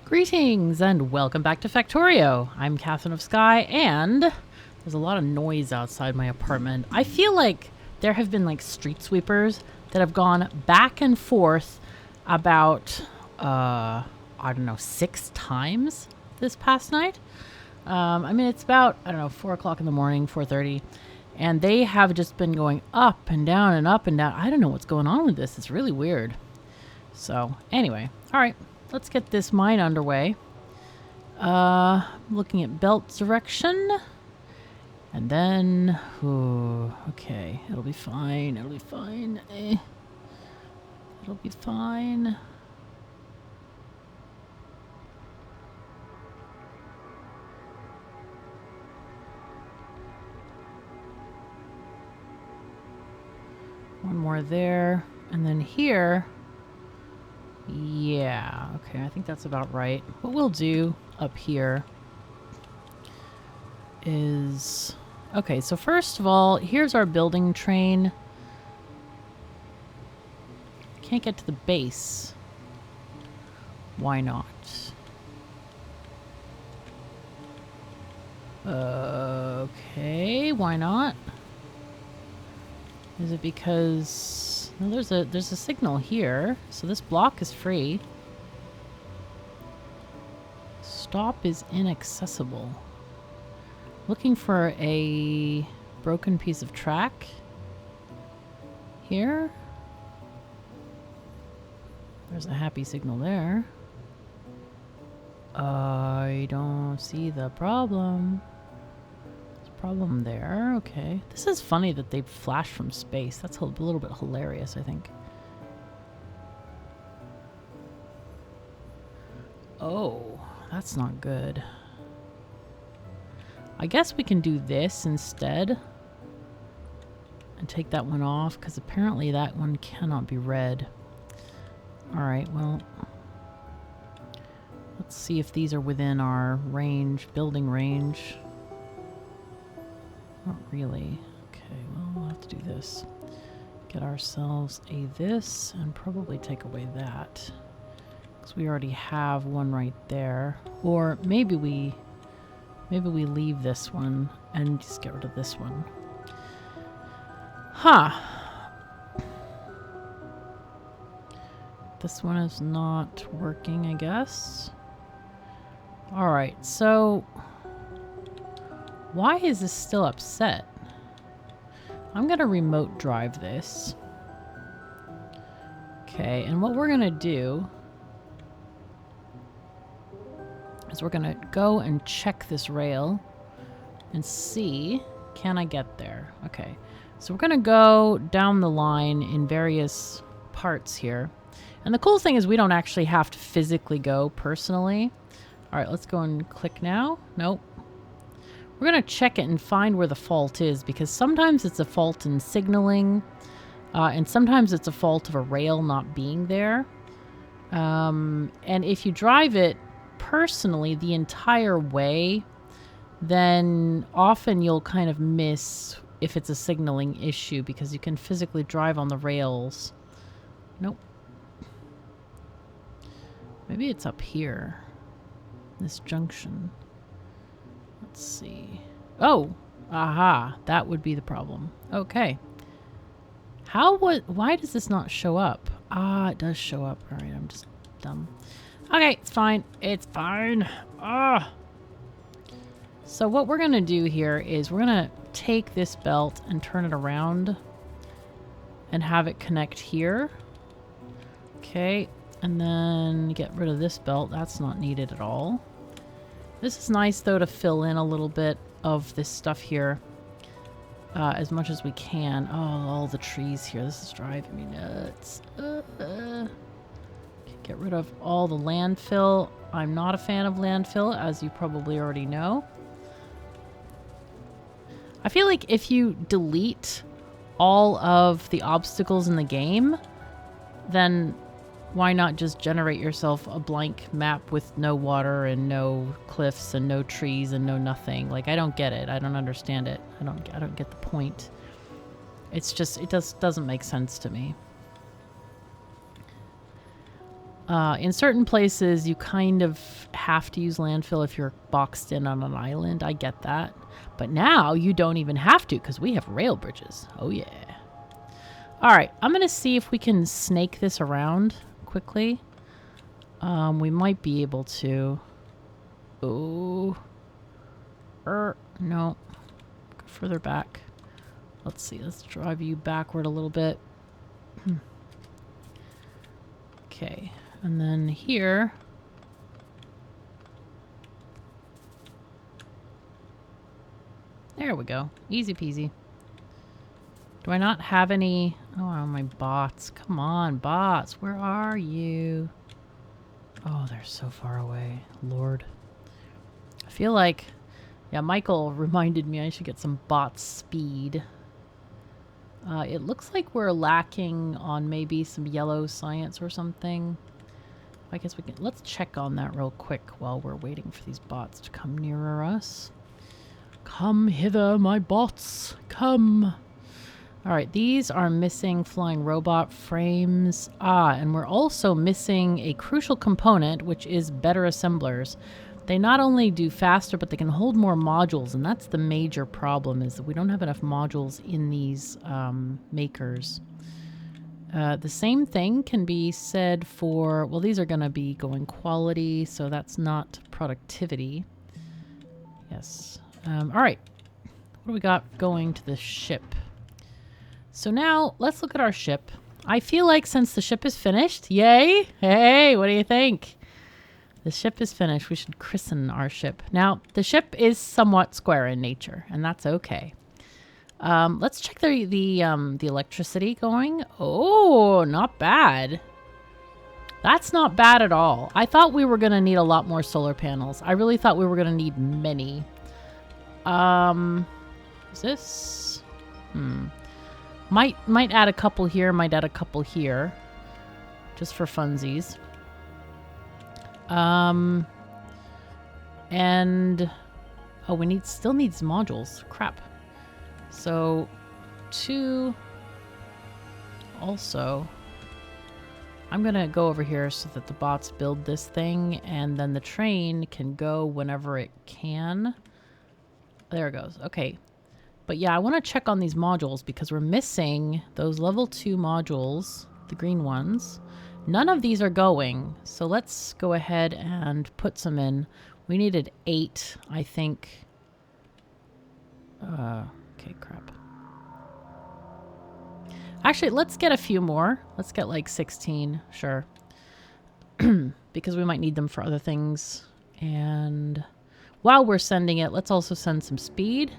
Greetings and welcome back to Factorio. I'm KatherineOfSky, and there's a lot of noise outside my apartment. I feel like there have been like street sweepers that have gone back and forth about, I don't know, 6 times this past night. I mean, it's about, 4 o'clock in the morning, 4:30, and they have just been going up and down and up and down. I don't know what's going on with this. It's really weird. So anyway, all right. Let's get this mine underway. Looking at belt direction. And then... Ooh, okay. It'll be fine. It'll be fine. It'll be fine. One more there. And then here... Yeah, okay, I think that's about right. What we'll do up here is... Okay, so first of all, here's our building train. Can't get to the base. Why not? Okay, why not? Is it because... No, there's a signal here, so this block is free. Stop is inaccessible. Looking for a broken piece of track here. There's a happy signal there. I don't see the problem. Problem there. Okay. This is funny that they flash from space. That's a little bit hilarious, I think. Oh, that's not good. I guess we can do this instead and take that one off, because apparently that one cannot be read. Alright, well, let's see if these are within our range, building range. Not really. Okay, well, we'll have to do this. Get ourselves a this and probably take away that, because we already have one right there. Or maybe we leave this one and just get rid of this one. Huh. This one is not working, I guess. All right, so why is this still upset? I'm gonna remote drive this. Okay, and what we're gonna do is we're gonna go and check this rail and see, can I get there? Okay, so we're gonna go down the line in various parts here. And the cool thing is we don't actually have to physically go personally. All right, let's go and click now. Nope. We're going to check it and find where the fault is, because sometimes it's a fault in signaling, and sometimes it's a fault of a rail not being there. And if you drive it personally the entire way, then often you'll kind of miss if it's a signaling issue, because you can physically drive on the rails. Nope. Maybe it's up here, this junction. Let's see. Oh, aha, that would be the problem. Okay. Why does this not show up? Ah, it does show up. All right, I'm just dumb. Okay, it's fine. It's fine. Ah. So what we're going to do here is we're going to take this belt and turn it around and have it connect here. Okay, and then get rid of this belt. That's not needed at all. This is nice, though, to fill in a little bit of this stuff here as much as we can. Oh, all the trees here. This is driving me nuts. Get rid of all the landfill. I'm not a fan of landfill, as you probably already know. I feel like if you delete all of the obstacles in the game, then why not just generate yourself a blank map with no water and no cliffs and no trees and no nothing? Like, I don't get it. I don't understand it. I don't get the point. It's just, it doesn't make sense to me. In certain places, you kind of have to use landfill if you're boxed in on an island. I get that. But now you don't even have to because we have rail bridges. Oh, yeah. All right. I'm going to see if we can snake this around quickly. We might be able to. Oh. No. Go further back. Let's see. Let's drive you backward a little bit. Okay. And then here. There we go. Easy peasy. Do I not have any? Oh, my bots. Come on, bots. Where are you? Oh, they're so far away. Lord. I feel like... Yeah, Michael reminded me I should get some bot speed. It looks like we're lacking on maybe some yellow science or something. I guess we can... Let's check on that real quick while we're waiting for these bots to come nearer us. Come hither, my bots. Come. All right, these are missing flying robot frames. And we're also missing a crucial component, which is better assemblers. They not only do faster, but they can hold more modules, and that's the major problem, is that we don't have enough modules in these makers. The same thing can be said for... Well, these are going to be going quality, so that's not productivity. Yes. All right. What do we got going to the ship? So now, let's look at our ship. I feel like since the ship is finished... Yay! Hey, what do you think? The ship is finished. We should christen our ship. Now, the ship is somewhat square in nature, and that's okay. Let's check the electricity going. Oh, not bad. That's not bad at all. I thought we were going to need a lot more solar panels. I really thought we were going to need many. Is this? Might add a couple here, might add a couple here. Just for funsies. And oh, we still needs modules. Crap. So 2 also. I'm gonna go over here so that the bots build this thing, and then the train can go whenever it can. There it goes. Okay. But yeah, I want to check on these modules because we're missing those level 2 modules, the green ones. None of these are going, so let's go ahead and put some in. We needed 8, I think. Okay, crap. Actually, let's get a few more. Let's get like 16, sure. Because we might need them for other things. And while we're sending it, let's also send some speed.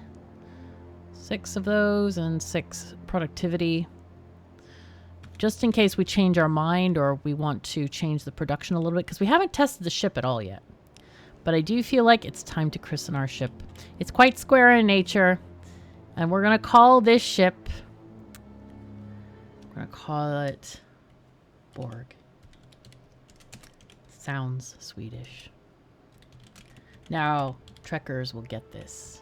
6 of those and 6 productivity. Just in case we change our mind or we want to change the production a little bit, because we haven't tested the ship at all yet. But I do feel like it's time to christen our ship. It's quite square in nature, and we're going to call this ship... We're going to call it Borg. Sounds Swedish. Now, trekkers will get this.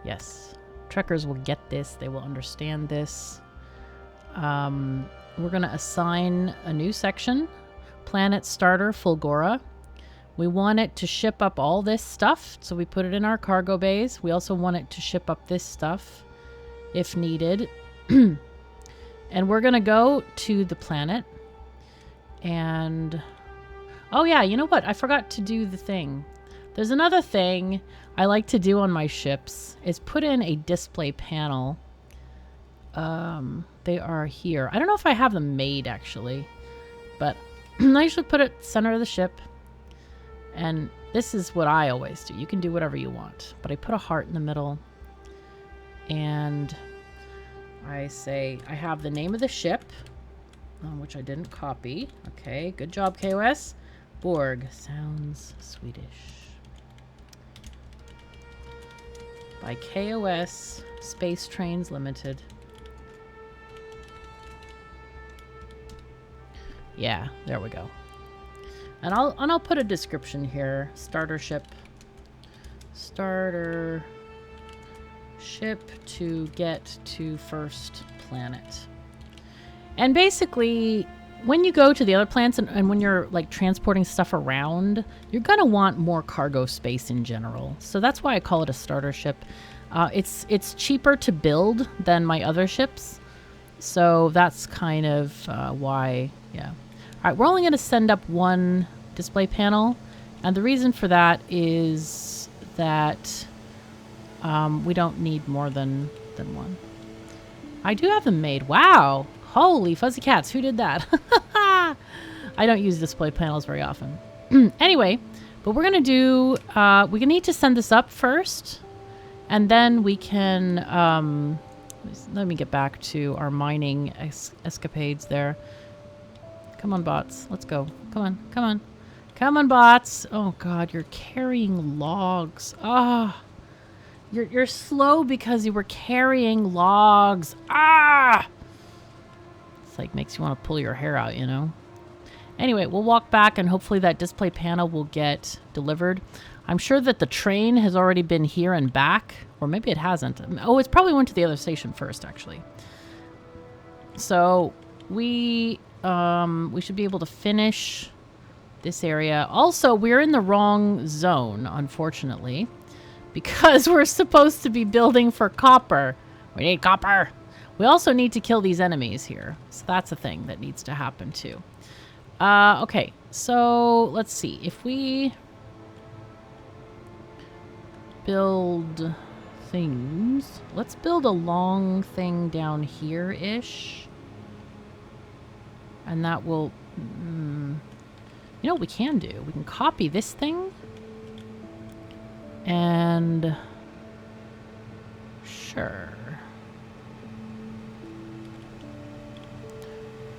Yes, trekkers will get this. They will understand this. We're going to assign a new section. Planet Starter Fulgora. We want it to ship up all this stuff, so we put it in our cargo bays. We also want it to ship up this stuff if needed. And we're going to go to the planet. And... oh yeah, you know what? I forgot to do the thing. There's another thing I like to do on my ships is put in a display panel. They are here. I don't know if I have them made actually, but I usually put it center of the ship. And this is what I always do. You can do whatever you want, but I put a heart in the middle and I say I have the name of the ship, which I didn't copy. Okay, good job, KOS. Borg sounds Swedish. By KOS Space Trains Limited. Yeah, there we go. And I'll put a description here. Starter ship. Starter ship to get to first planet. And basically, when you go to the other plants and when you're like transporting stuff around, you're going to want more cargo space in general. So that's why I call it a starter ship. It's cheaper to build than my other ships. So that's kind of why, yeah. All right, we're only going to send up one display panel. And the reason for that is that we don't need more than one. I do have them made. Wow. Holy fuzzy cats. Who did that? I don't use display panels very often. Anyway, but we're going to do... we're going to need to send this up first. And then we can... let me get back to our mining escapades there. Come on, bots. Let's go. Come on. Come on. Come on, bots. Oh, God. You're carrying logs. Ah. You're slow because you were carrying logs. Ah! It's like makes you want to pull your hair out, you know? Anyway, we'll walk back and hopefully that display panel will get delivered. I'm sure that the train has already been here and back. Or maybe it hasn't. Oh, it's probably went to the other station first, actually. So we should be able to finish this area. Also, we're in the wrong zone, unfortunately. Because we're supposed to be building for copper. We need copper. We also need to kill these enemies here. So that's a thing that needs to happen too. Okay, so let's see. If we build things, let's build a long thing down here-ish. And that will... you know what we can do? We can copy this thing. And... sure.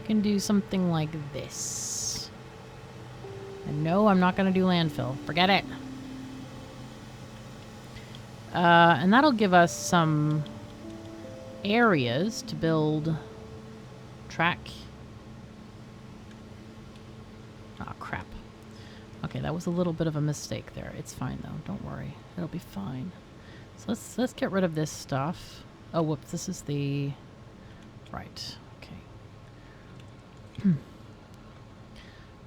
Can do something like this. And no, I'm not going to do landfill. Forget it. And that'll give us some areas to build track. Oh, crap. Okay, that was a little bit of a mistake there. It's fine, though. Don't worry. It'll be fine. So let's get rid of this stuff. Oh, whoops. This is the... right.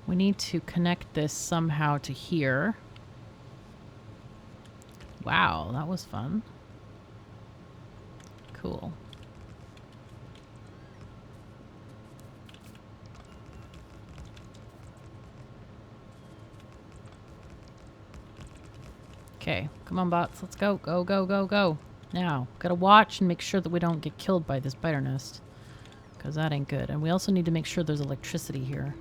We need to connect this somehow to here. Wow, that was fun. Cool. Okay, come on, bots. Let's go. Go, go, go, go. Now, gotta watch and make sure that we don't get killed by this spider nest. Because that ain't good. And we also need to make sure there's electricity here.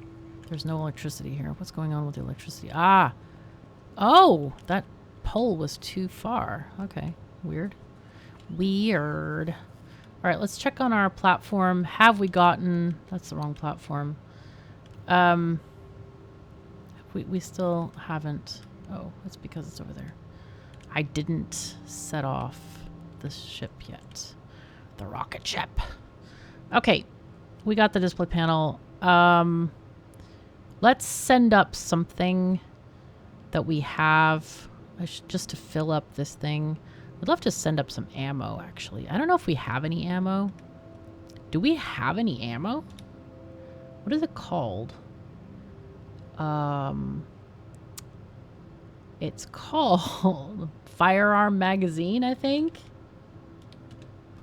There's no electricity here. What's going on with the electricity? Ah! Oh! That pole was too far. Okay. Weird. Weird. Alright, let's check on our platform. Have we gotten... that's the wrong platform. We still haven't... oh, it's because it's over there. I didn't set off the ship yet. The rocket ship. Okay, we got the display panel. Let's send up something that we have just to fill up this thing. I'd love to send up some ammo, actually. I don't know if we have any ammo. Do we have any ammo? What is it called? It's called Firearm Magazine, I think.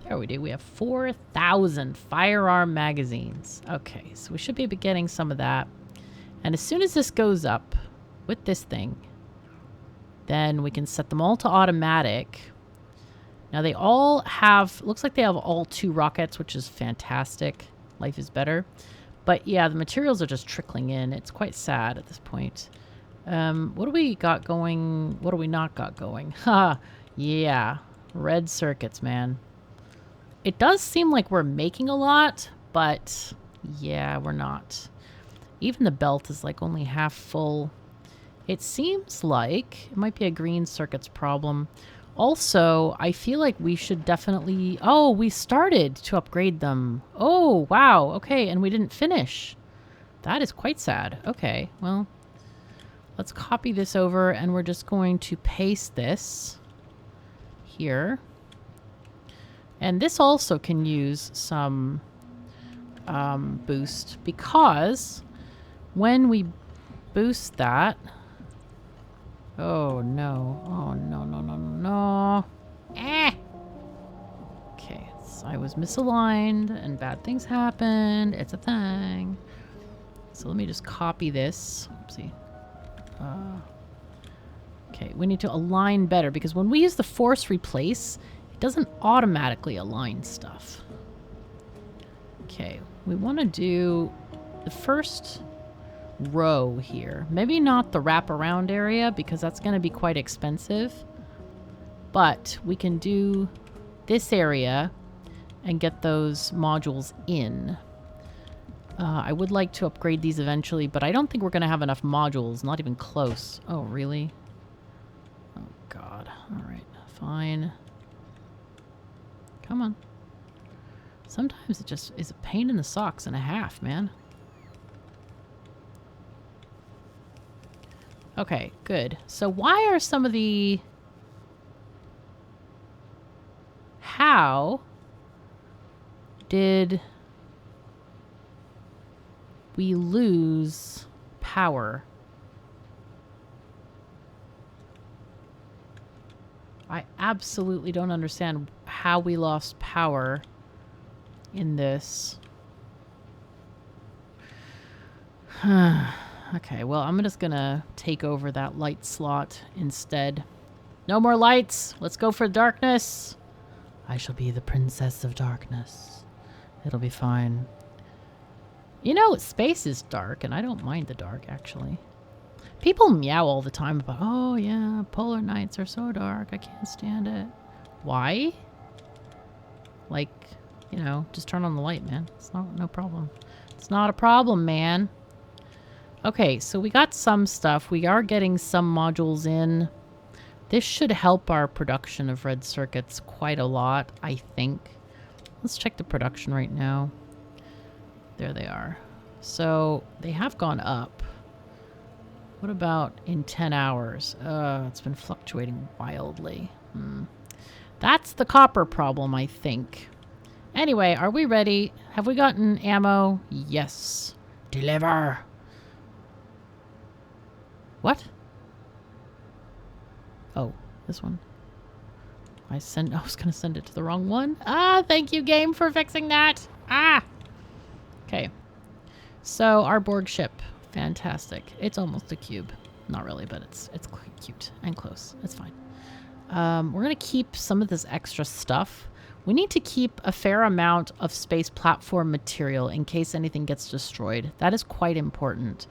There we do. We have 4,000 firearm magazines. Okay, so we should be getting some of that. And as soon as this goes up with this thing, then we can set them all to automatic. Now they all have, looks like they have all 2 rockets, which is fantastic. Life is better. But yeah, the materials are just trickling in. It's quite sad at this point. What do we got going? What do we not got going? Ha! Yeah, red circuits, man. It does seem like we're making a lot, but yeah, we're not. Even the belt is like only half full. It seems like it might be a green circuits problem. Also, I feel like we should definitely... oh, we started to upgrade them. Oh, wow. Okay, and we didn't finish. That is quite sad. Okay, well, let's copy this over, and we're just going to paste this here. And this also can use some boost, because when we boost that... Oh, no. Oh, no, no, no, no, no. Okay, so I was misaligned and bad things happened. It's a thing. So let me just copy this. Oopsie. Okay, we need to align better because when we use the force replace, it doesn't automatically align stuff. Okay, we want to do the first row here. Maybe not the wraparound area because that's going to be quite expensive. But we can do this area and get those modules in. I would like to upgrade these eventually, but I don't think we're going to have enough modules. Not even close. Oh, really? Oh, God. All right. Fine. Come on. Sometimes it just is a pain in the socks and a half, man. Okay, good. So why are some of the... How did we lose power? I absolutely don't understand how we lost power in this. Okay, well, I'm just gonna take over that light slot instead. No more lights! Let's go for darkness! I shall be the princess of darkness. It'll be fine. You know, space is dark, and I don't mind the dark, actually. People meow all the time about, oh yeah, polar nights are so dark, I can't stand it. Why? Like, you know, just turn on the light, man. It's no problem. It's not a problem, man. Okay, so we got some stuff. We are getting some modules in. This should help our production of red circuits quite a lot, I think. Let's check the production right now. There they are. So they have gone up. What about in 10 hours? It's been fluctuating wildly. That's the copper problem, I think. Anyway, are we ready? Have we gotten ammo? Yes. Deliver. What? Oh, this one. I was going to send it to the wrong one. Ah, thank you, game, for fixing that. Ah. Okay. So, our Borg ship. Fantastic. It's almost a cube. Not really, but it's cute and close. It's fine. We're going to keep some of this extra stuff. We need to keep a fair amount of space platform material in case anything gets destroyed. That is quite important.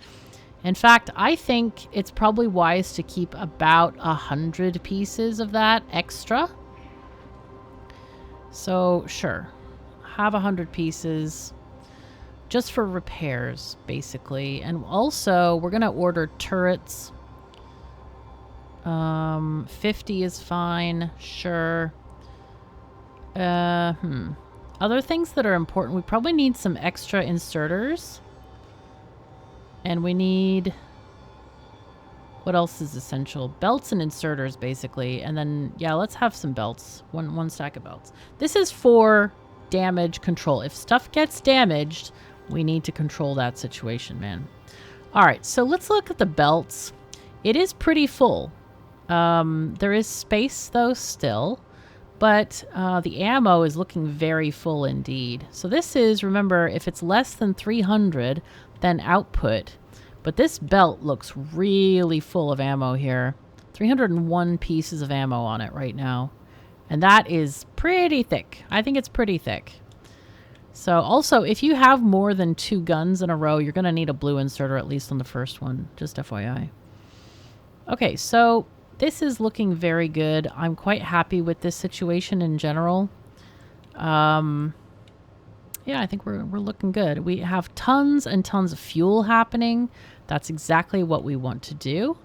In fact, I think it's probably wise to keep about 100 pieces of that extra. So, sure. Have 100 pieces just for repairs, basically. And also, we're going to order turrets. 50 is fine. Sure. Other things that are important. We probably need some extra inserters. And we need... What else is essential? Belts and inserters, basically. And then, yeah, let's have some belts. One stack of belts. This is for damage control. If stuff gets damaged, we need to control that situation, man. All right, so let's look at the belts. It is pretty full. There is space, though, still. But the ammo is looking very full indeed. So this is, remember, if it's less than 300... then output. But this belt looks really full of ammo here. 301 pieces of ammo on it right now. And that is pretty thick. I think it's pretty thick. So also, if you have more than 2 guns in a row, you're going to need a blue inserter, at least on the first one. Just FYI. Okay, so this is looking very good. I'm quite happy with this situation in general. Yeah, I think we're looking good. We have tons and tons of fuel happening. That's exactly what we want to do.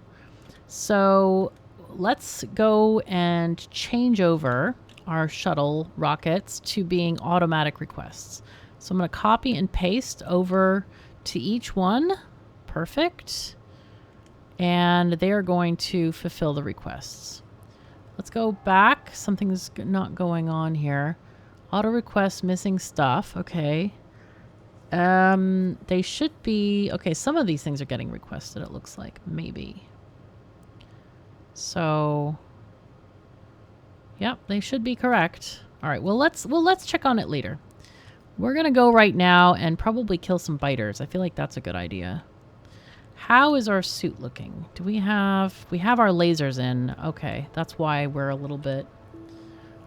So let's go and change over our shuttle rockets to being automatic requests. So I'm going to copy and paste over to each one. Perfect. And they are going to fulfill the requests. Let's go back. Something's not going on here. Auto request missing stuff. Okay. They should be... Okay, some of these things are getting requested, it looks like. Maybe. So... Yep, they should be correct. All right, well, let's check on it later. We're going to go right now and probably kill some biters. I feel like that's a good idea. How is our suit looking? Do we have... We have our lasers in. Okay, that's why we're a little bit...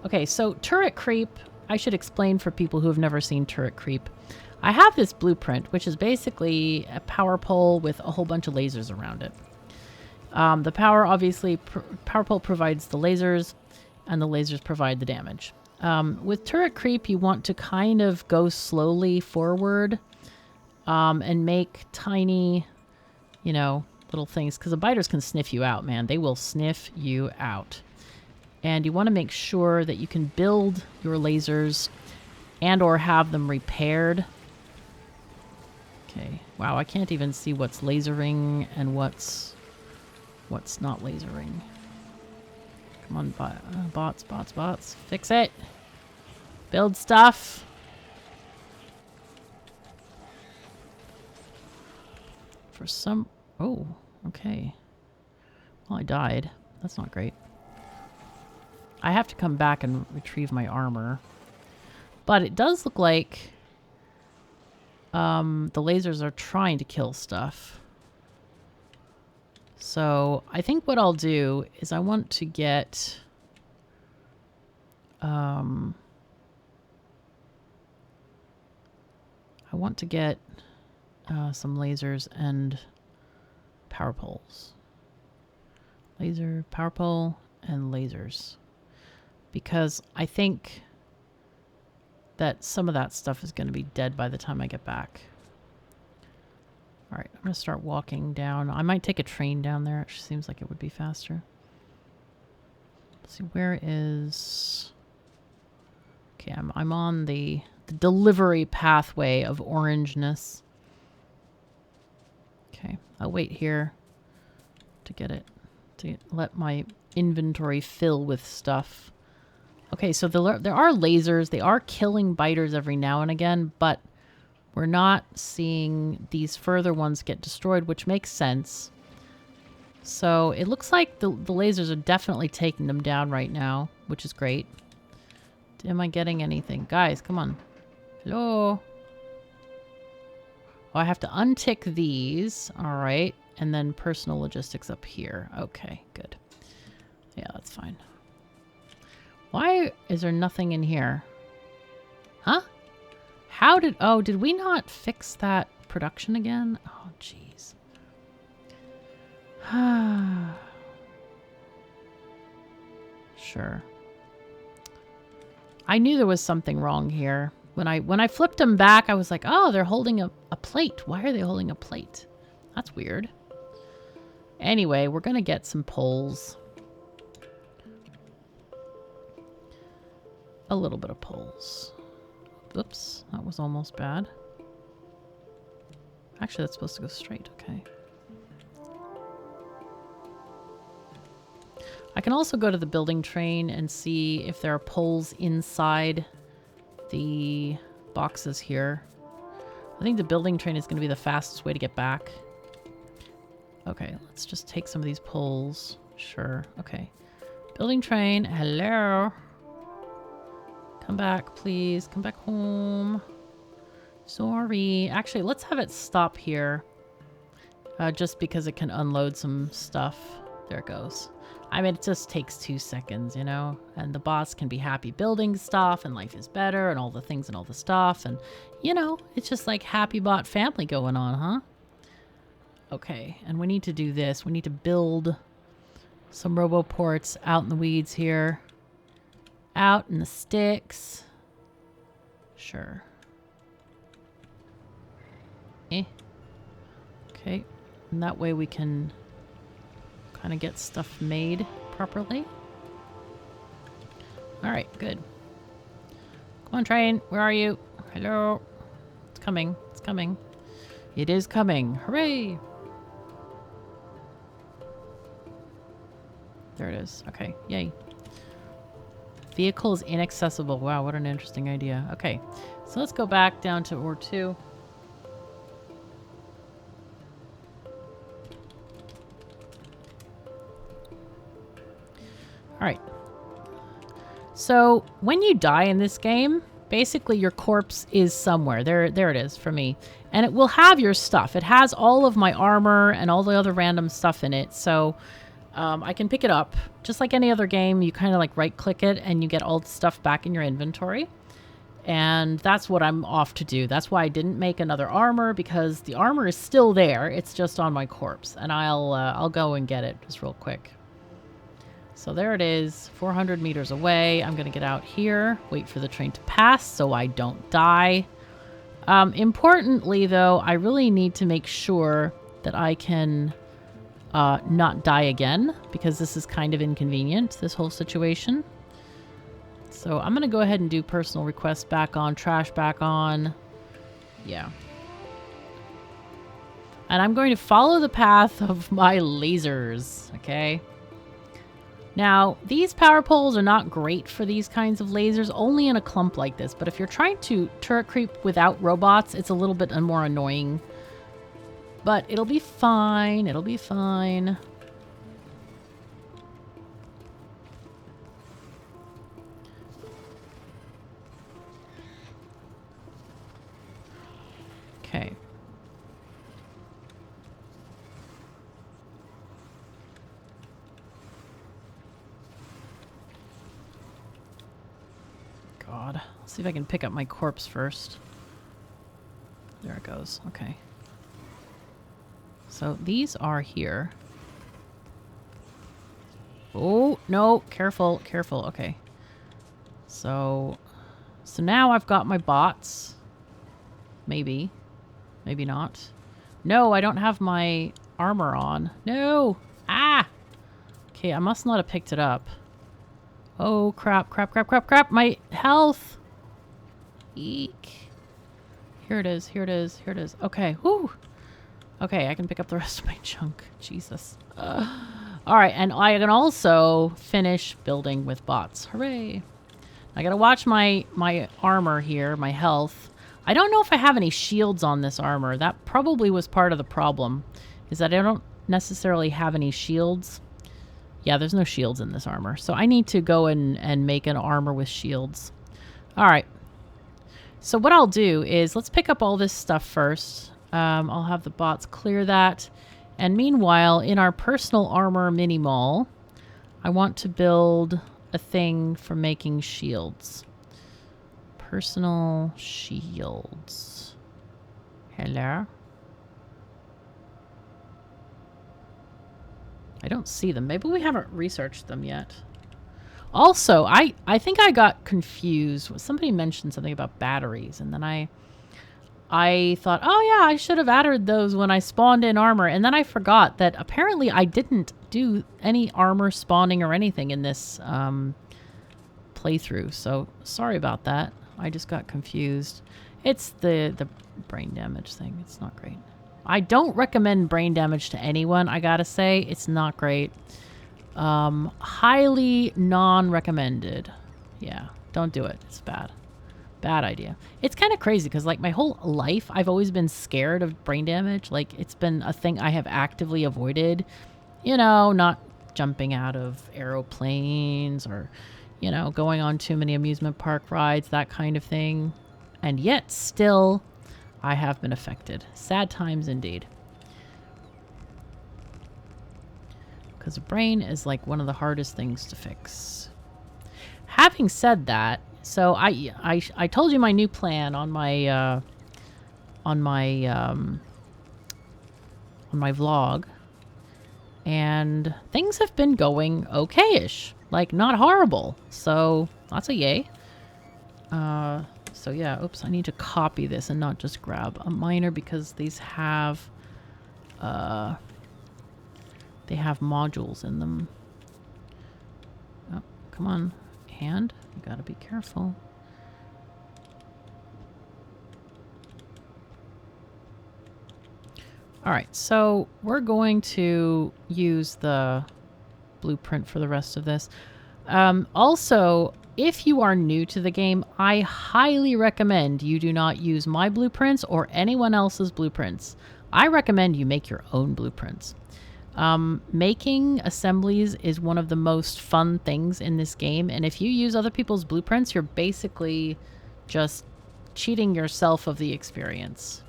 Okay, so turret creep... I should explain for people who have never seen turret creep. I have this blueprint, which is basically a power pole with a whole bunch of lasers around it. The power, obviously, power pole provides the lasers, and the lasers provide the damage. With turret creep, you want to kind of go slowly forward and make tiny, you know, little things. Because the biters can sniff you out, man. They will sniff you out. And you want to make sure that you can build your lasers and or have them repaired. Okay. Wow, I can't even see what's lasering and what's not lasering. Come on, bots. Fix it. Build stuff. For some... Oh, okay. Well, I died. That's not great. I have to come back and retrieve my armor. But it does look like the lasers are trying to kill stuff. So I think what I'll do is I want to get... some lasers and power poles. Laser, power pole, and lasers. Because I think that some of that stuff is going to be dead by the time I get back. Alright, I'm going to start walking down. I might take a train down there. It seems like it would be faster. Let's see, where is... Okay, I'm on the delivery pathway of orangeness. Okay, I'll wait here to get it, to let my inventory fill with stuff. Okay, so there are lasers. They are killing biters every now and again, but we're not seeing these further ones get destroyed, which makes sense. So it looks like the lasers are definitely taking them down right now, which is great. Am I getting anything? Guys, come on. Hello? Oh, I have to untick these. All right. And then personal logistics up here. Okay, good. Yeah, that's fine. Why is there nothing in here? Huh? How did... Oh, did we not fix that production again? Oh, jeez. Sure. I knew there was something wrong here. When I flipped them back, I was like, oh, they're holding a plate. Why are they holding a plate? That's weird. Anyway, we're going to get some poles. A little bit of poles. Oops, that was almost bad. Actually, that's supposed to go straight. Okay. I can also go to the building train and see if there are poles inside the boxes here. I think the building train is going to be the fastest way to get back. Okay, let's just take some of these poles. Sure, okay. Building train, hello. Come back, please. Come back home. Sorry. Actually, let's have it stop here. Just because it can unload some stuff. There it goes. I mean, it just takes 2 seconds, you know? And the boss can be happy building stuff, and life is better, and all the things and all the stuff. And, you know, it's just like happy bot family going on, huh? Okay, and we need to do this. We need to build some roboports out in the weeds here. Out in the sticks. Sure. Okay, and that way we can kind of get stuff made properly. Alright, good. Come on, train. Where are you? Hello. It's coming. It's coming. It is coming. Hooray! There it is. Okay, yay. Vehicle is inaccessible. Wow, what an interesting idea. Okay, so let's go back down to Ore 2. All right. So when you die in this game, basically your corpse is somewhere. There it is for me. And it will have your stuff. It has all of my armor and all the other random stuff in it. So I can pick it up. Just like any other game, you kind of like right click it and you get all the stuff back in your inventory. And that's what I'm off to do. That's why I didn't make another armor, because the armor is still there. It's just on my corpse. And I'll go and get it just real quick. So there it is, 400 meters away. I'm going to get out here, wait for the train to pass so I don't die. Importantly, though, I really need to make sure that I can not die again, because this is kind of inconvenient, this whole situation. So I'm going to go ahead and do personal requests back on, trash back on. Yeah. And I'm going to follow the path of my lasers, okay? Now, these power poles are not great for these kinds of lasers, only in a clump like this. But if you're trying to turret creep without robots, it's a little bit more annoying. But it'll be fine. It'll be fine. Okay. God. Let's see if I can pick up my corpse first. There it goes. Okay. So these are here. Oh, no. Careful. Careful. Okay. So now I've got my bots. Maybe. Maybe not. No, I don't have my armor on. No! Ah! Okay, I must not have picked it up. Oh, crap, crap, crap, crap, crap! My health! Eek. Here it is, here it is, here it is. Okay, whoo! Okay, I can pick up the rest of my junk. Jesus. Alright, and I can also finish building with bots. Hooray! I gotta watch my armor here, my health. I don't know if I have any shields on this armor. That probably was part of the problem, is that I don't necessarily have any shields. Yeah, there's no shields in this armor. So I need to go and make an armor with shields. All right. So what I'll do is, let's pick up all this stuff first. I'll have the bots clear that. And meanwhile, in our personal armor mini mall, I want to build a thing for making shields. Personal shields. Hello? I don't see them. Maybe we haven't researched them yet. Also, I think I got confused. Somebody mentioned something about batteries, and then I thought, oh yeah, I should have added those when I spawned in armor, and then I forgot that apparently I didn't do any armor spawning or anything in this playthrough, so sorry about that. I just got confused. It's the brain damage thing. It's not great. I don't recommend brain damage to anyone, I gotta say. It's not great. Highly non-recommended. Yeah, don't do it. It's bad. Bad idea. It's kind of crazy because, like, my whole life, I've always been scared of brain damage. Like, it's been a thing I have actively avoided. You know, not jumping out of aeroplanes or, you know, going on too many amusement park rides, that kind of thing. And yet, still, I have been affected. Sad times indeed. Because the brain is like one of the hardest things to fix. Having said that, so I told you my new plan on my vlog, and things have been going okay-ish, like not horrible. So that's a yay. So yeah, oops, I need to copy this and not just grab a miner because these have they have modules in them. Oh, come on, hand. You gotta be careful. Alright, so we're going to use the blueprint for the rest of this. Also, if you are new to the game, I highly recommend you do not use my blueprints or anyone else's blueprints. I recommend you make your own blueprints. Making assemblies is one of the most fun things in this game, and if you use other people's blueprints, you're basically just cheating yourself of the experience.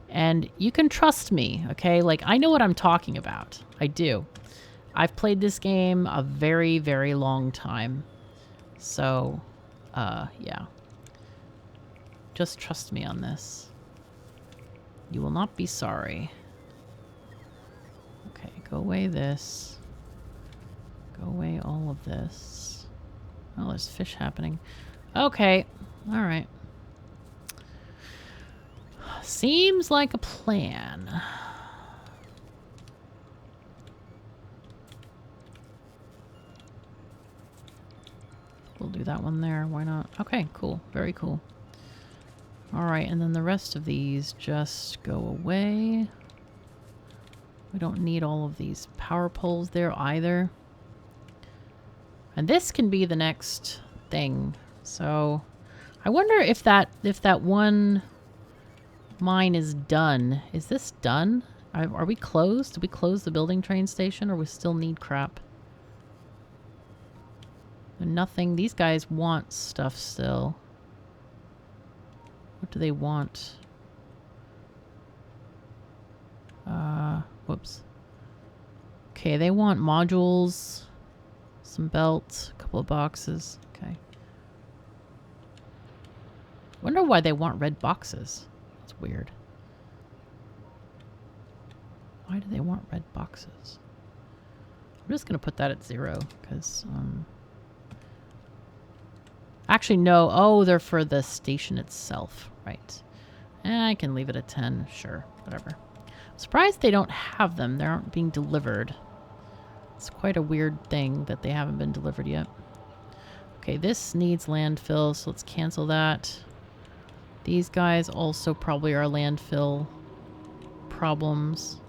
And you can trust me, okay? Like, I know what I'm talking about. I do. I've played this game a very, very long time. So, yeah. Just trust me on this. You will not be sorry. Okay, go away this. Go away all of this. Oh, there's fish happening. Okay, alright. Seems like a plan. We'll do that one there. Why not? Okay, cool. Very cool. Alright, and then the rest of these just go away. We don't need all of these power poles there either. And this can be the next thing. So I wonder if that one mine is done. Is this done? Are we closed? Did we close the building train station, or we still need crap? Nothing. These guys want stuff still. What do they want? Whoops. Okay, they want modules, some belts, a couple of boxes. Okay. Wonder why they want red boxes. That's weird. Why do they want red boxes? I'm just gonna put that at 0, because, actually, no. Oh, they're for the station itself. Right. I can leave it at 10. Sure. Whatever. I'm surprised they don't have them. They aren't being delivered. It's quite a weird thing that they haven't been delivered yet. Okay, this needs landfill, so let's cancel that. These guys also probably are landfill problems.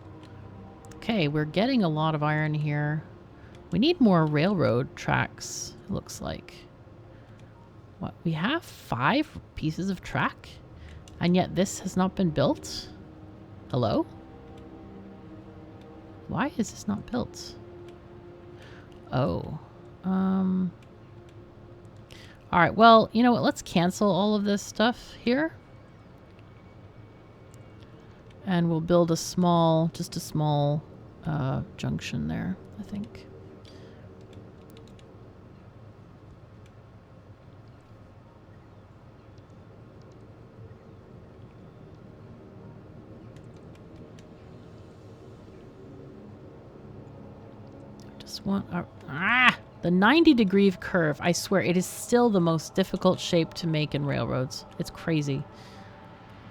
Okay, we're getting a lot of iron here. We need more railroad tracks, it looks like. What? We have 5 pieces of track? And yet this has not been built? Hello? Why is this not built? Oh. Alright, well, you know what? Let's cancel all of this stuff here. And we'll build a small, just a small junction there, I think. Just want the 90-degree curve. I swear, it is still the most difficult shape to make in railroads. It's crazy.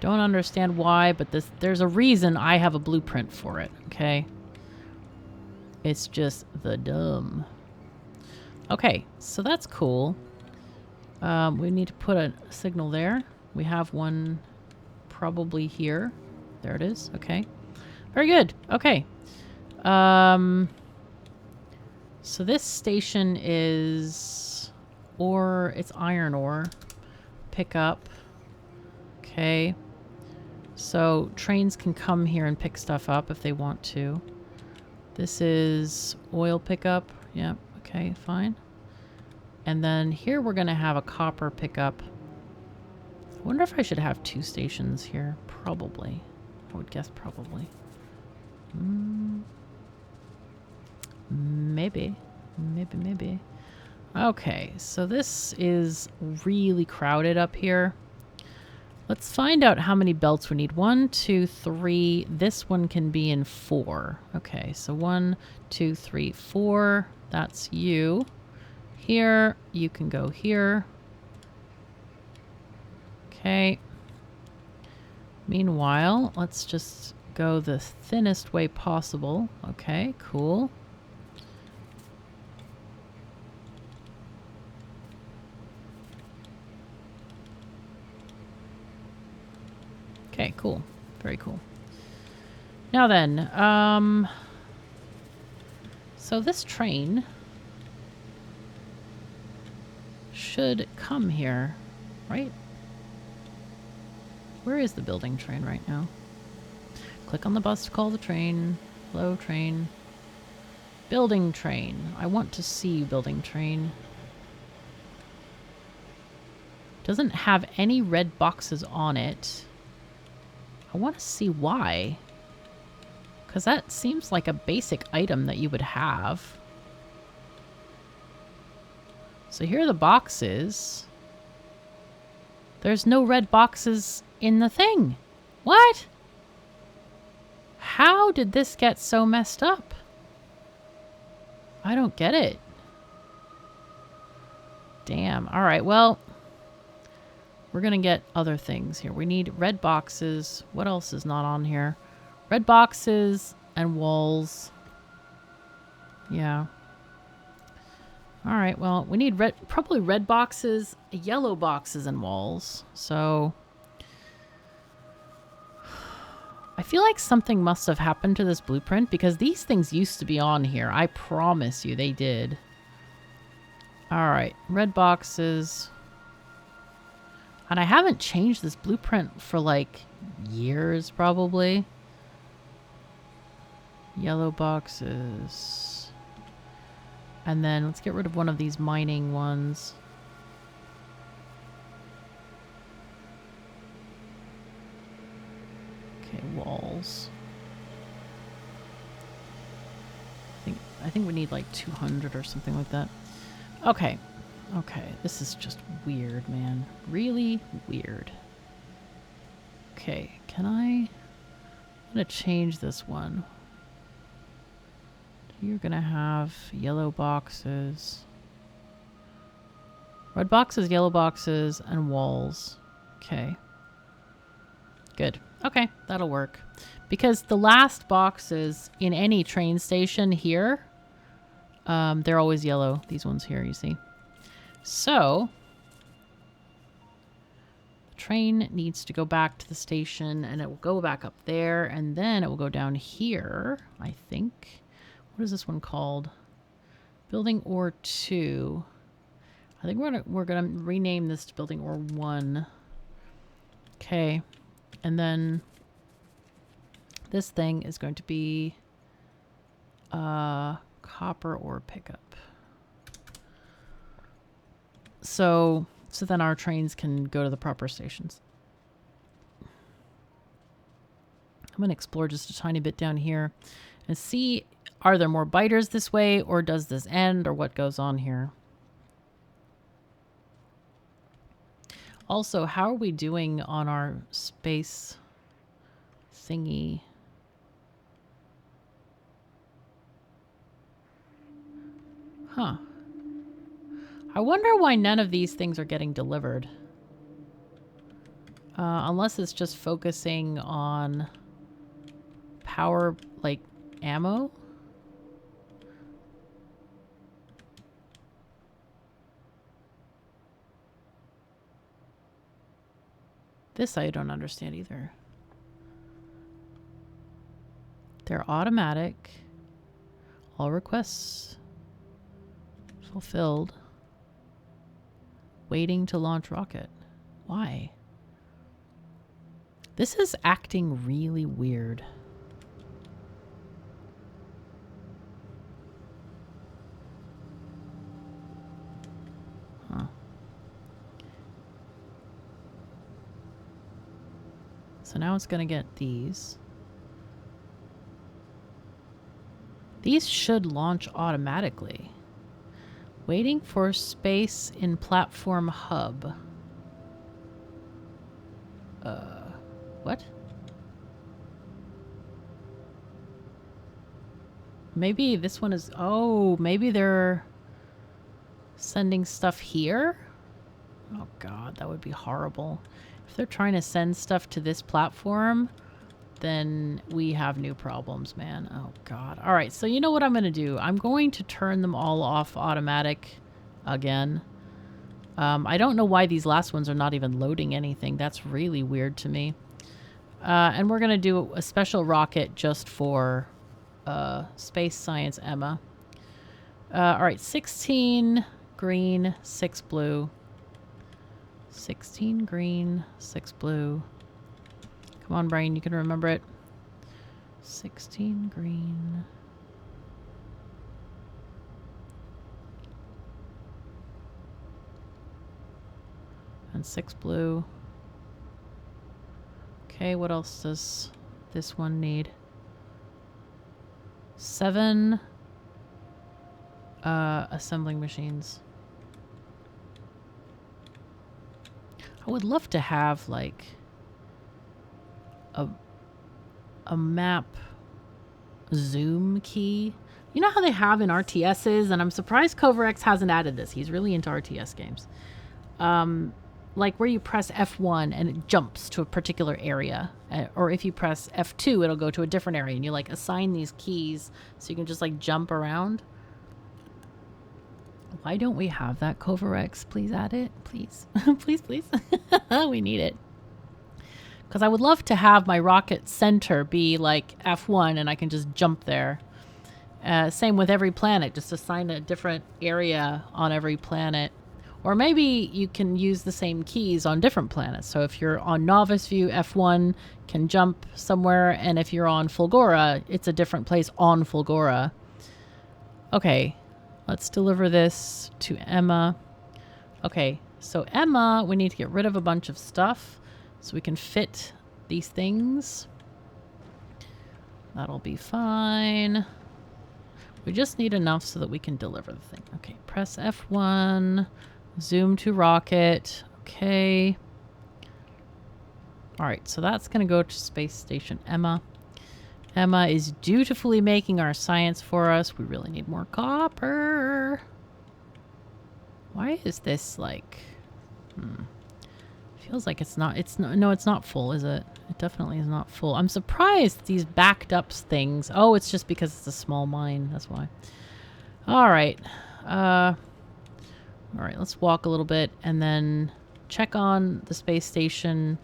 Don't understand why, but there's a reason I have a blueprint for it, okay? It's just the dumb. Okay, so that's cool. We need to put a signal there. We have one probably here. There it is. Okay. Very good. Okay. So this station is ore. It's iron ore. Pick up. Okay. So trains can come here and pick stuff up if they want to. This is oil pickup. Yep. Okay, fine. And then here we're going to have a copper pickup. I wonder if I should have 2 stations here. Probably. I would guess probably. Maybe. Maybe. Okay, so this is really crowded up here. Let's find out how many belts we need. 1, 2, 3. This one can be in 4. Okay, so 1, 2, 3, 4. That's you. Here, you can go here. Okay. Meanwhile, let's just go the thinnest way possible. Okay, cool. Okay, cool. Very cool. Now then, so this train should come here, right? Where is the building train right now? Click on the bus to call the train. Hello, train. Building train. I want to see building train. Doesn't have any red boxes on it. I want to see why. Because that seems like a basic item that you would have. So here are the boxes. There's no red boxes in the thing. What? How did this get so messed up? I don't get it. Damn. All right, well, we're going to get other things here. We need red boxes. What else is not on here? Red boxes and walls. Yeah. All right, well, we need probably red boxes, yellow boxes, and walls. So I feel like something must have happened to this blueprint because these things used to be on here. I promise you they did. All right, red boxes. And I haven't changed this blueprint for like years, probably. Yellow boxes. And then let's get rid of one of these mining ones. Okay, walls. I think we need like 200 or something like that. Okay. Okay, this is just weird, man. Really weird. Okay, I'm gonna change this one. You're gonna have yellow boxes. Red boxes, yellow boxes, and walls. Okay. Good. Okay, that'll work. Because the last boxes in any train station here, they're always yellow. These ones here, you see. So, the train needs to go back to the station, and it will go back up there, and then it will go down here, I think. What is this one called? Building Ore 2. I think we're gonna rename this to Building Ore 1. Okay. And then this thing is going to be copper ore pickup. So then our trains can go to the proper stations. I'm going to explore just a tiny bit down here and see, are there more biters this way, or does this end, or what goes on here? Also, how are we doing on our space thingy? Huh. I wonder why none of these things are getting delivered. Unless it's just focusing on power, like ammo. This I don't understand either. They're automatic. All requests fulfilled. Waiting to launch rocket. Why? This is acting really weird. Huh. So now it's going to get these. These should launch automatically. Waiting for space in platform hub. What? Maybe this one is... Oh, maybe they're sending stuff here? Oh god, that would be horrible. If they're trying to send stuff to this platform, then we have new problems, man. Oh god. Alright, so you know what I'm going to do? I'm going to turn them all off automatic again. I don't know why these last ones are not even loading anything. That's really weird to me. And we're going to do a special rocket just for Space Science Emma. Alright, 16 green, 6 blue. 16 green, 6 blue. Come on, brain, you can remember it. 16 green, and 6 blue. Okay, what else does this one need? 7 assembling machines. I would love to have like a map zoom key. You know how they have in RTSs, and I'm surprised CoverX hasn't added this. He's really into RTS games. Like where you press F1 and it jumps to a particular area, or if you press F2 it'll go to a different area, and you like assign these keys so you can just like jump around. Why don't we have that, CoverX? Please add it, please. Please, please. We need it. Because I would love to have my rocket center be like F1 and I can just jump there. Same with every planet, just assign a different area on every planet. Or maybe you can use the same keys on different planets. So if you're on Novice View, F1 can jump somewhere, and if you're on Fulgora, it's a different place on Fulgora. Okay, let's deliver this to Emma. Okay, so Emma, we need to get rid of a bunch of stuff so we can fit these things. That'll be fine. We just need enough so that we can deliver the thing. Okay, press F1, zoom to rocket. Okay. All right, so that's going to go to Space Station Emma. Emma is dutifully making our science for us. We really need more copper. Why is this like... Feels like it's not... No, it's not full, is it? It definitely is not full. I'm surprised these backed up things... Oh, it's just because it's a small mine. That's why. All right. All right, let's walk a little bit and then check on the space station.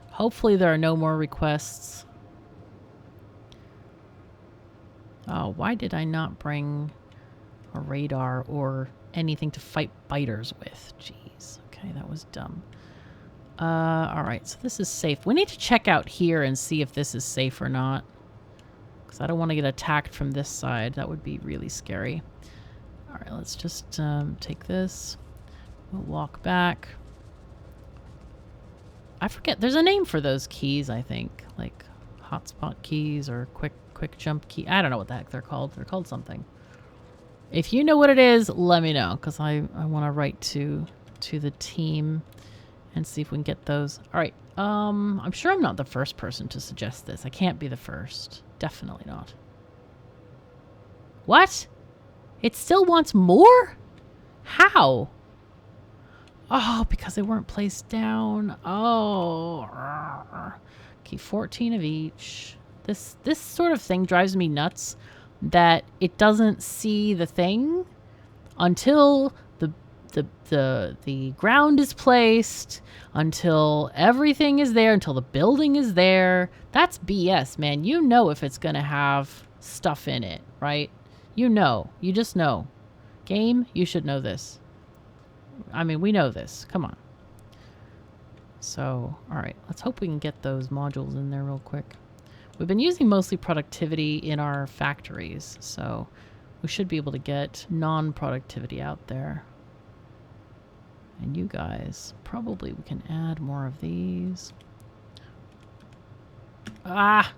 Hopefully there are no more requests. Oh, why did I not bring a radar or anything to fight biters with? Jeez. Okay, that was dumb. All right, so this is safe. We need to check out here and see if this is safe or not. Because I don't want to get attacked from this side. That would be really scary. All right, let's just take this. We'll walk back. I forget. There's a name for those keys, I think. Like hotspot keys or quick jump key. I don't know what the heck they're called. They're called something. If you know what it is, let me know. Because I want to write to the team and see if we can get those. All right. I'm sure I'm not the first person to suggest this. I can't be the first. Definitely not. What? It still wants more? How? Oh, because they weren't placed down. Oh. Okay, 14 of each. This sort of thing drives me nuts, that it doesn't see the thing until the ground is placed, until everything is there, until the building is there. That's BS, man. You know if it's going to have stuff in it, right? You know. You just know. Game, you should know this. I mean, we know this. Come on. So, all right. Let's hope we can get those modules in there real quick. We've been using mostly productivity in our factories, so we should be able to get non-productivity out there. And you guys, probably we can add more of these. Ah!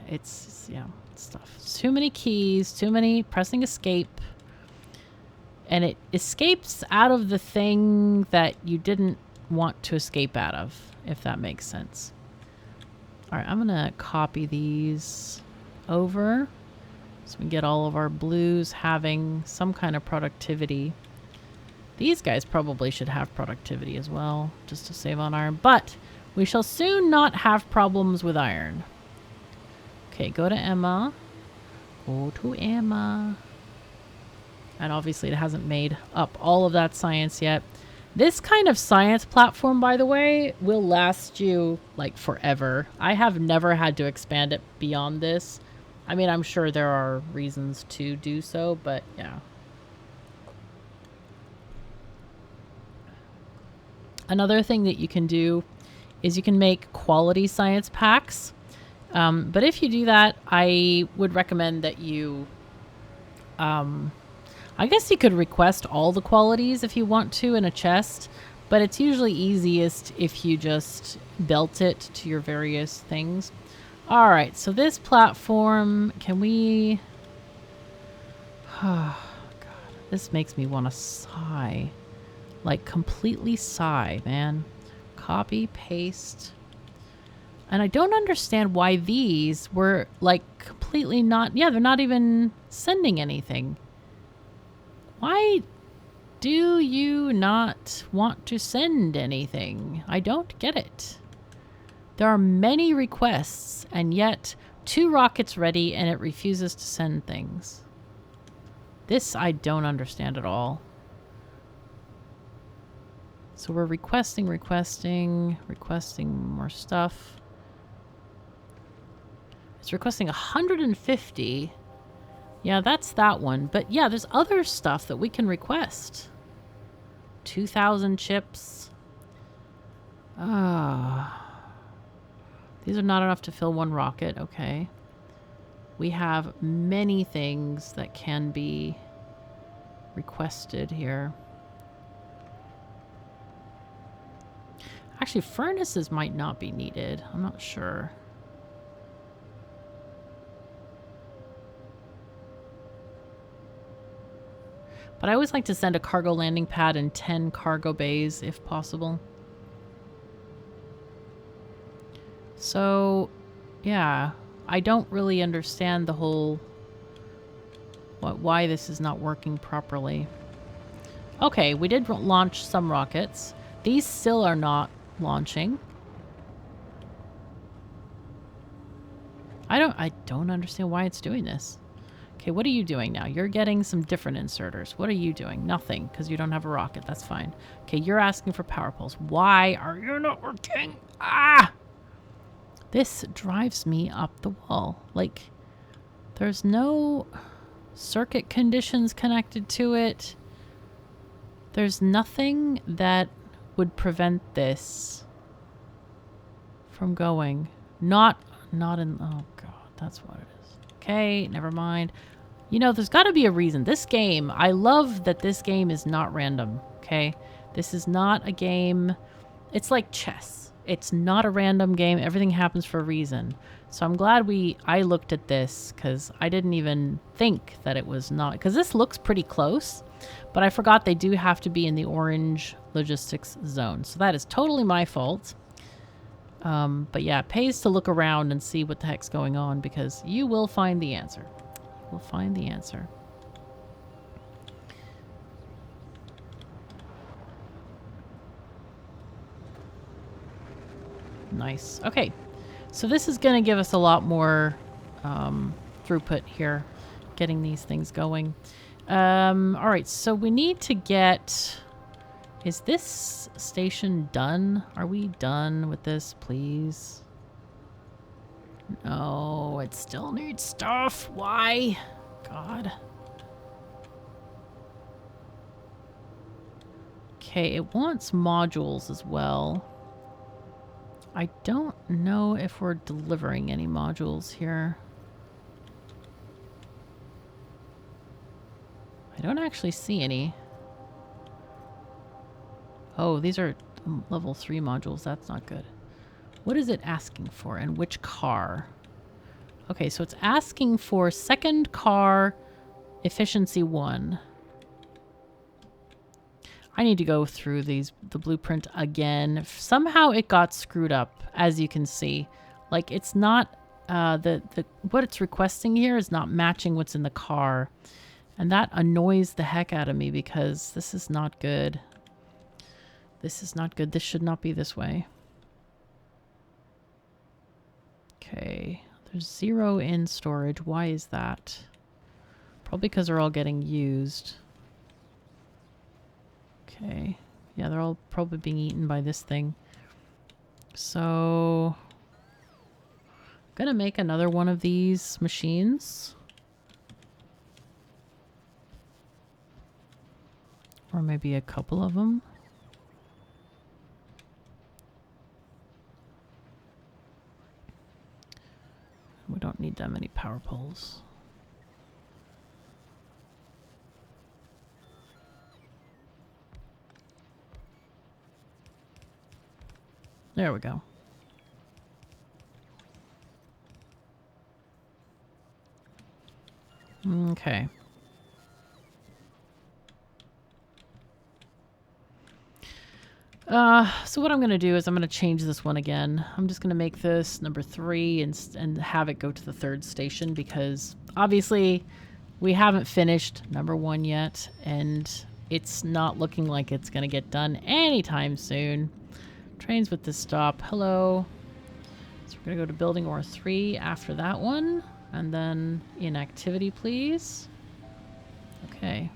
It's yeah, stuff. Too many keys, too many pressing escape. And it escapes out of the thing that you didn't want to escape out of, if that makes sense. All right, I'm going to copy these over so we can get all of our blues having some kind of productivity. These guys probably should have productivity as well, just to save on iron. But we shall soon not have problems with iron. Okay, go to Emma. Go to Emma. And obviously it hasn't made up all of that science yet. This kind of science platform, by the way, will last you like forever. I have never had to expand it beyond this. I mean, I'm sure there are reasons to do so, but yeah. Another thing that you can do is you can make quality science packs. But if you do that, I would recommend that you... I guess you could request all the qualities if you want to in a chest, but it's usually easiest if you just belt it to your various things. All right, so this platform, can we... Oh, God, this makes me want to sigh. Like, completely sigh, man. Copy, paste. And I don't understand why these were, like, completely not... Yeah, they're not even sending anything. Why do you not want to send anything? I don't get it. There are many requests, and yet 2 rockets ready, and it refuses to send things. This I don't understand at all. So we're requesting more stuff. It's requesting 150. Yeah, that's that one. But yeah, there's other stuff that we can request. 2,000 chips. These are not enough to fill 1 rocket. Okay. We have many things that can be requested here. Actually, furnaces might not be needed. I'm not sure. But I always like to send a cargo landing pad and 10 cargo bays if possible. So, yeah, I don't really understand the whole... why this is not working properly. Okay, we did launch some rockets. These still are not launching. I don't understand why it's doing this. Okay, what are you doing now? You're getting some different inserters. What are you doing? Nothing, because you don't have a rocket. That's fine. Okay, you're asking for power poles. Why are you not working? Ah! This drives me up the wall. Like, there's no circuit conditions connected to it. There's nothing that would prevent this from going. Not in... Oh, God, that's what it is. Okay, never mind. You know, there's got to be a reason. This game, I love that this game is not random, okay? This is not a game... It's like chess. It's not a random game. Everything happens for a reason. So I'm glad I looked at this, because I didn't even think that it was not... Because this looks pretty close, but I forgot they do have to be in the orange logistics zone. So that is totally my fault. But yeah, it pays to look around and see what the heck's going on, because you will find the answer. You will find the answer. Nice. Okay. So this is going to give us a lot more throughput here, getting these things going. All right. So we need to get... Is this station done? Are we done with this, please? No, it still needs stuff. Why? God. Okay, it wants modules as well. I don't know if we're delivering any modules here. I don't actually see any. Oh, these are level 3 modules. That's not good. What is it asking for, and which car? Okay, so it's asking for second car efficiency 1. I need to go through the blueprint again. Somehow it got screwed up, as you can see. Like, it's not, what it's requesting here is not matching what's in the car. And that annoys the heck out of me, because this is not good. This is not good. This should not be this way. Okay. There's 0 in storage. Why is that? Probably because they're all getting used. Okay. Yeah, they're all probably being eaten by this thing. So... I'm gonna make another one of these machines. Or maybe a couple of them. We don't need that many power poles. There we go. Okay. So what I'm going to do is I'm going to change this one again. I'm just going to make this number 3 and have it go to the 3rd station because obviously we haven't finished number 1 yet and it's not looking like it's going to get done anytime soon. Trains with this stop. Hello. So we're going to go to building or 3 after that one and then inactivity, please. Okay.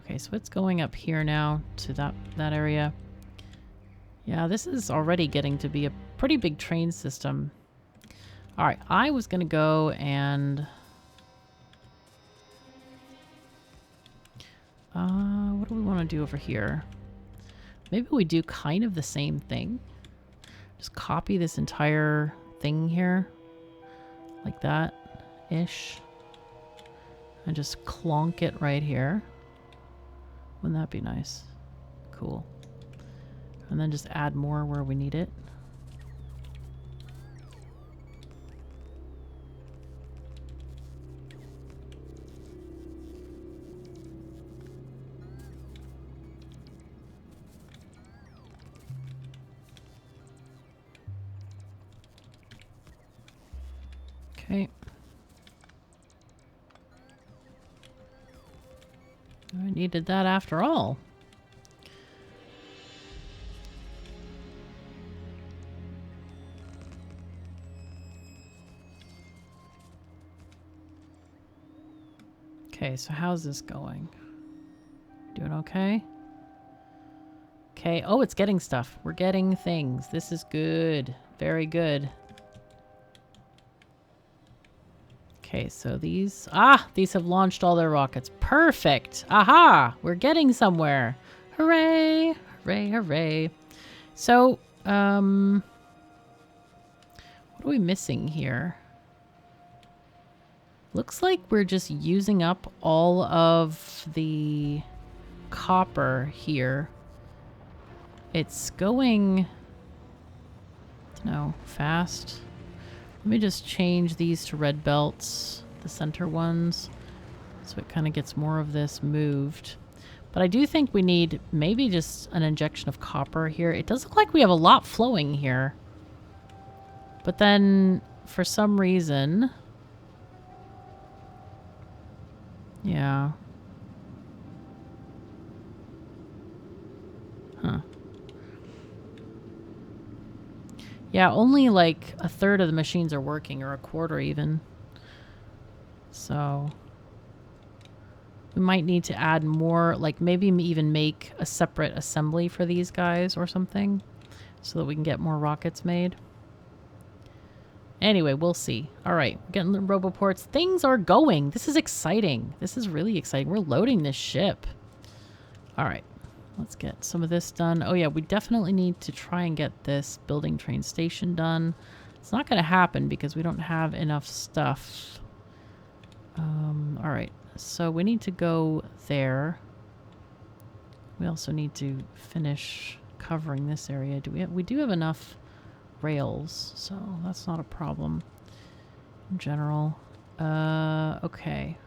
Okay, so it's going up here now to that area. Yeah, this is already getting to be a pretty big train system. All right, I was going to go and... what do we want to do over here? Maybe we do kind of the same thing. Just copy this entire thing here. Like that-ish. And just clonk it right here. Wouldn't that be nice? Cool. And then just add more where we need it. Okay. I needed that after all. Okay, so how's this going? Doing okay? Okay. Oh, it's getting stuff. We're getting things. This is good. Very good. Okay, so these... these have launched all their rockets. Perfect! Aha! We're getting somewhere. Hooray! Hooray, hooray. So, what are we missing here? Looks like we're just using up all of the copper here. It's going... no, fast. Let me just change these to red belts, the center ones, so it kind of gets more of this moved. But I do think we need maybe just an injection of copper here. It does look like we have a lot flowing here. But then, for some reason... yeah. Huh. Yeah, only like a third of the machines are working, or a quarter even. So we might need to add more, like maybe even make a separate assembly for these guys or something so that we can get more rockets made. Anyway, we'll see. All right, getting the roboports. Things are going. This is exciting. This is really exciting. We're loading this ship. All right. Let's get some of this done. Oh yeah, we definitely need to try and get this building train station done. It's not going to happen because we don't have enough stuff. All right, so we need to go there. We also need to finish covering this area. We do have enough rails, so that's not a problem in general. Okay.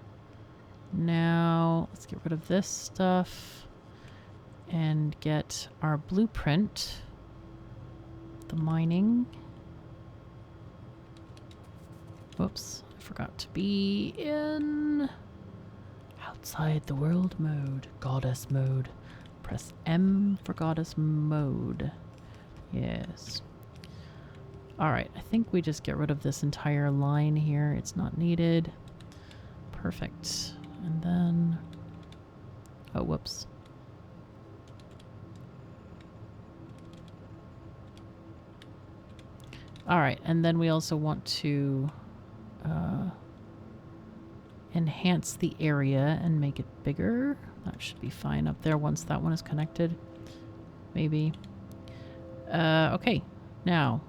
Now, let's get rid of this stuff. And get our blueprint. The mining. Whoops, I forgot to be in outside the world mode. Goddess mode. Press M for goddess mode. Yes. Alright, I think we just get rid of this entire line here. It's not needed. Perfect. And then... oh, whoops. Alright, and then we also want to enhance the area and make it bigger. That should be fine up there once that one is connected. Maybe. Okay, now.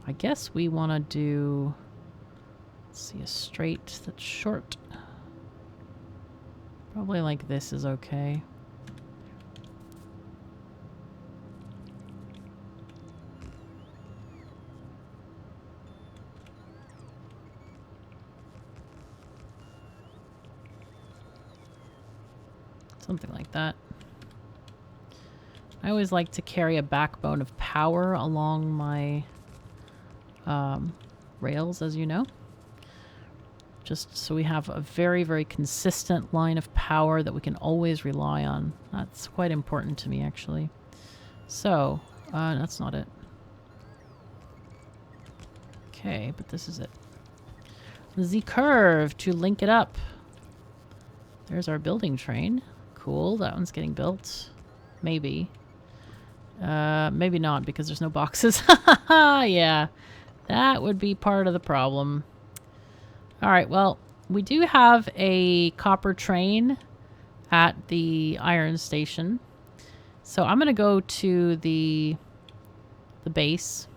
I guess we want to do... let's see, a straight that's short. Probably like this is okay. Something like that. I always like to carry a backbone of power along my rails, as you know. Just so we have a very, very consistent line of power that we can always rely on. That's quite important to me, actually. So, that's not it. Okay, but this is it. The curve to link it up. There's our building train. Cool, that one's getting built. Maybe. Maybe not, because there's no boxes. Yeah, that would be part of the problem. Alright, well, we do have a copper train at the iron station. So I'm going to go to the base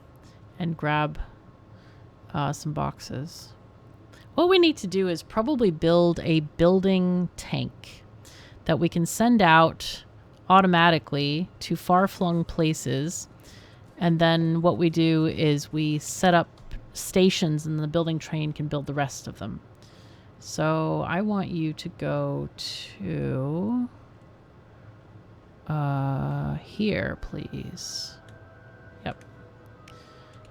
and grab some boxes. What we need to do is probably build a building tank that we can send out automatically to far-flung places. And then what we do is we set up stations and the building train can build the rest of them. So I want you to go to here, please. Yep.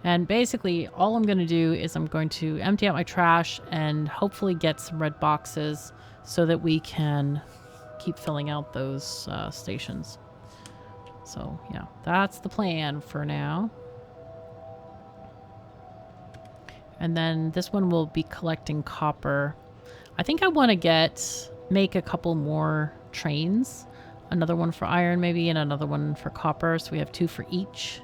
And basically all I'm going to do is I'm going to empty out my trash and hopefully get some red boxes so that we can keep filling out those stations. So yeah, that's the plan for now. And then this one will be collecting copper. I think I want to make a couple more trains. Another one for iron maybe, and another one for copper. So we have 2 for each.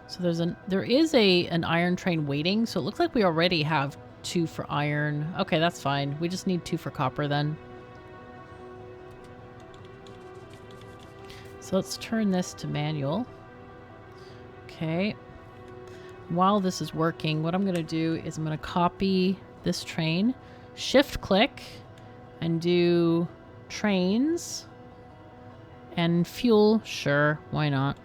So there is an iron train waiting. So it looks like we already have 2 for iron. Okay, that's fine. We just need 2 for copper then. So let's turn this to manual. Okay. While this is working, what I'm going to do is I'm going to copy this train, shift click, and do trains and fuel. Sure, why not?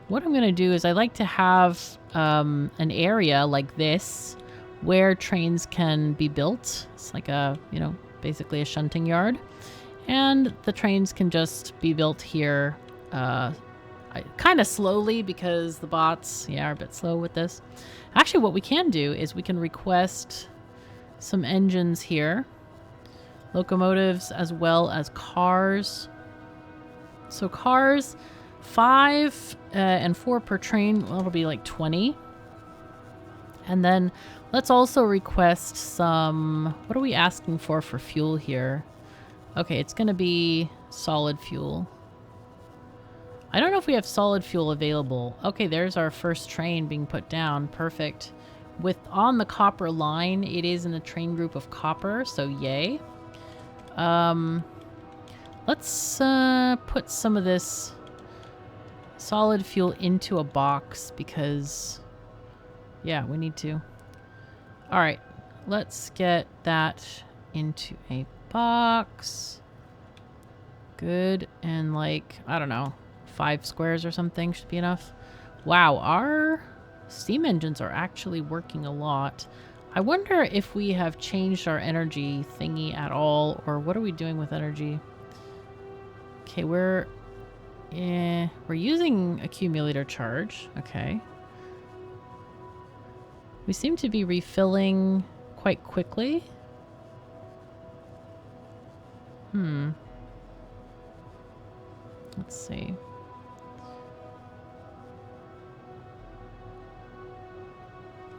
What I'm going to do is I like to have an area like this where trains can be built. It's like a, basically a shunting yard. And the trains can just be built here kind of slowly because the bots, are a bit slow with this. Actually, what we can do is we can request some engines here. Locomotives as well as cars. So cars, 5 and 4 per train. Well, it'll be like 20. And then let's also request some... What are we asking for fuel here? Okay, it's going to be solid fuel. I don't know if we have solid fuel available. Okay, there's our first train being put down. Perfect. On the copper line, it is in the train group of copper, so yay. Let's put some of this solid fuel into a box because, yeah, we need to. All right, let's get that into a box. Good, and like, I don't know, 5 squares or something should be enough. Wow, our steam engines are actually working a lot. I wonder if we have changed our energy thingy at all, or what are we doing with energy? Okay, we're using accumulator charge. Okay. We seem to be refilling quite quickly. Let's see.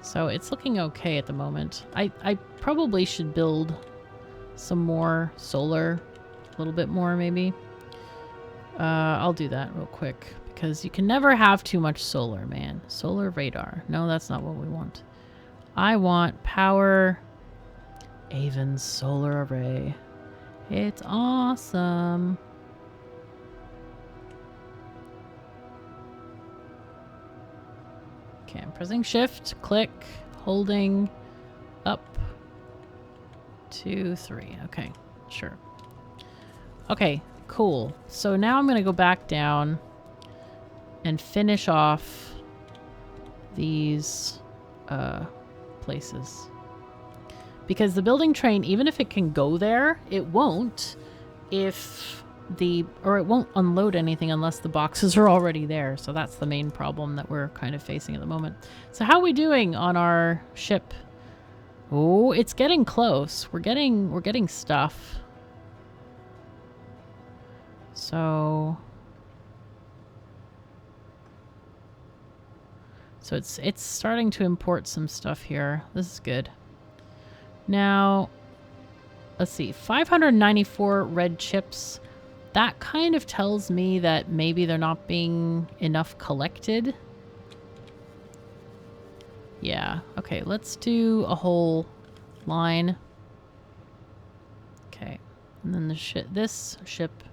So it's looking okay at the moment. I probably should build some more solar, a little bit more maybe. I'll do that real quick because you can never have too much solar, man. Solar radar. No, that's not what we want. I want power Avon's solar array. It's awesome. Okay, I'm pressing shift, click, holding up, 2, 3. Okay, sure. Okay, cool. So now I'm going to go back down and finish off these places. Because the building train, even if it can go there, it won't it won't unload anything unless the boxes are already there. So that's the main problem that we're kind of facing at the moment. So how are we doing on our ship? Oh, it's getting close. We're getting stuff. So it's starting to import some stuff here. This is good. Now, let's see. 594 red chips. That kind of tells me that maybe they're not being enough collected. Yeah. Okay, let's do a whole line. Okay. And then this ship,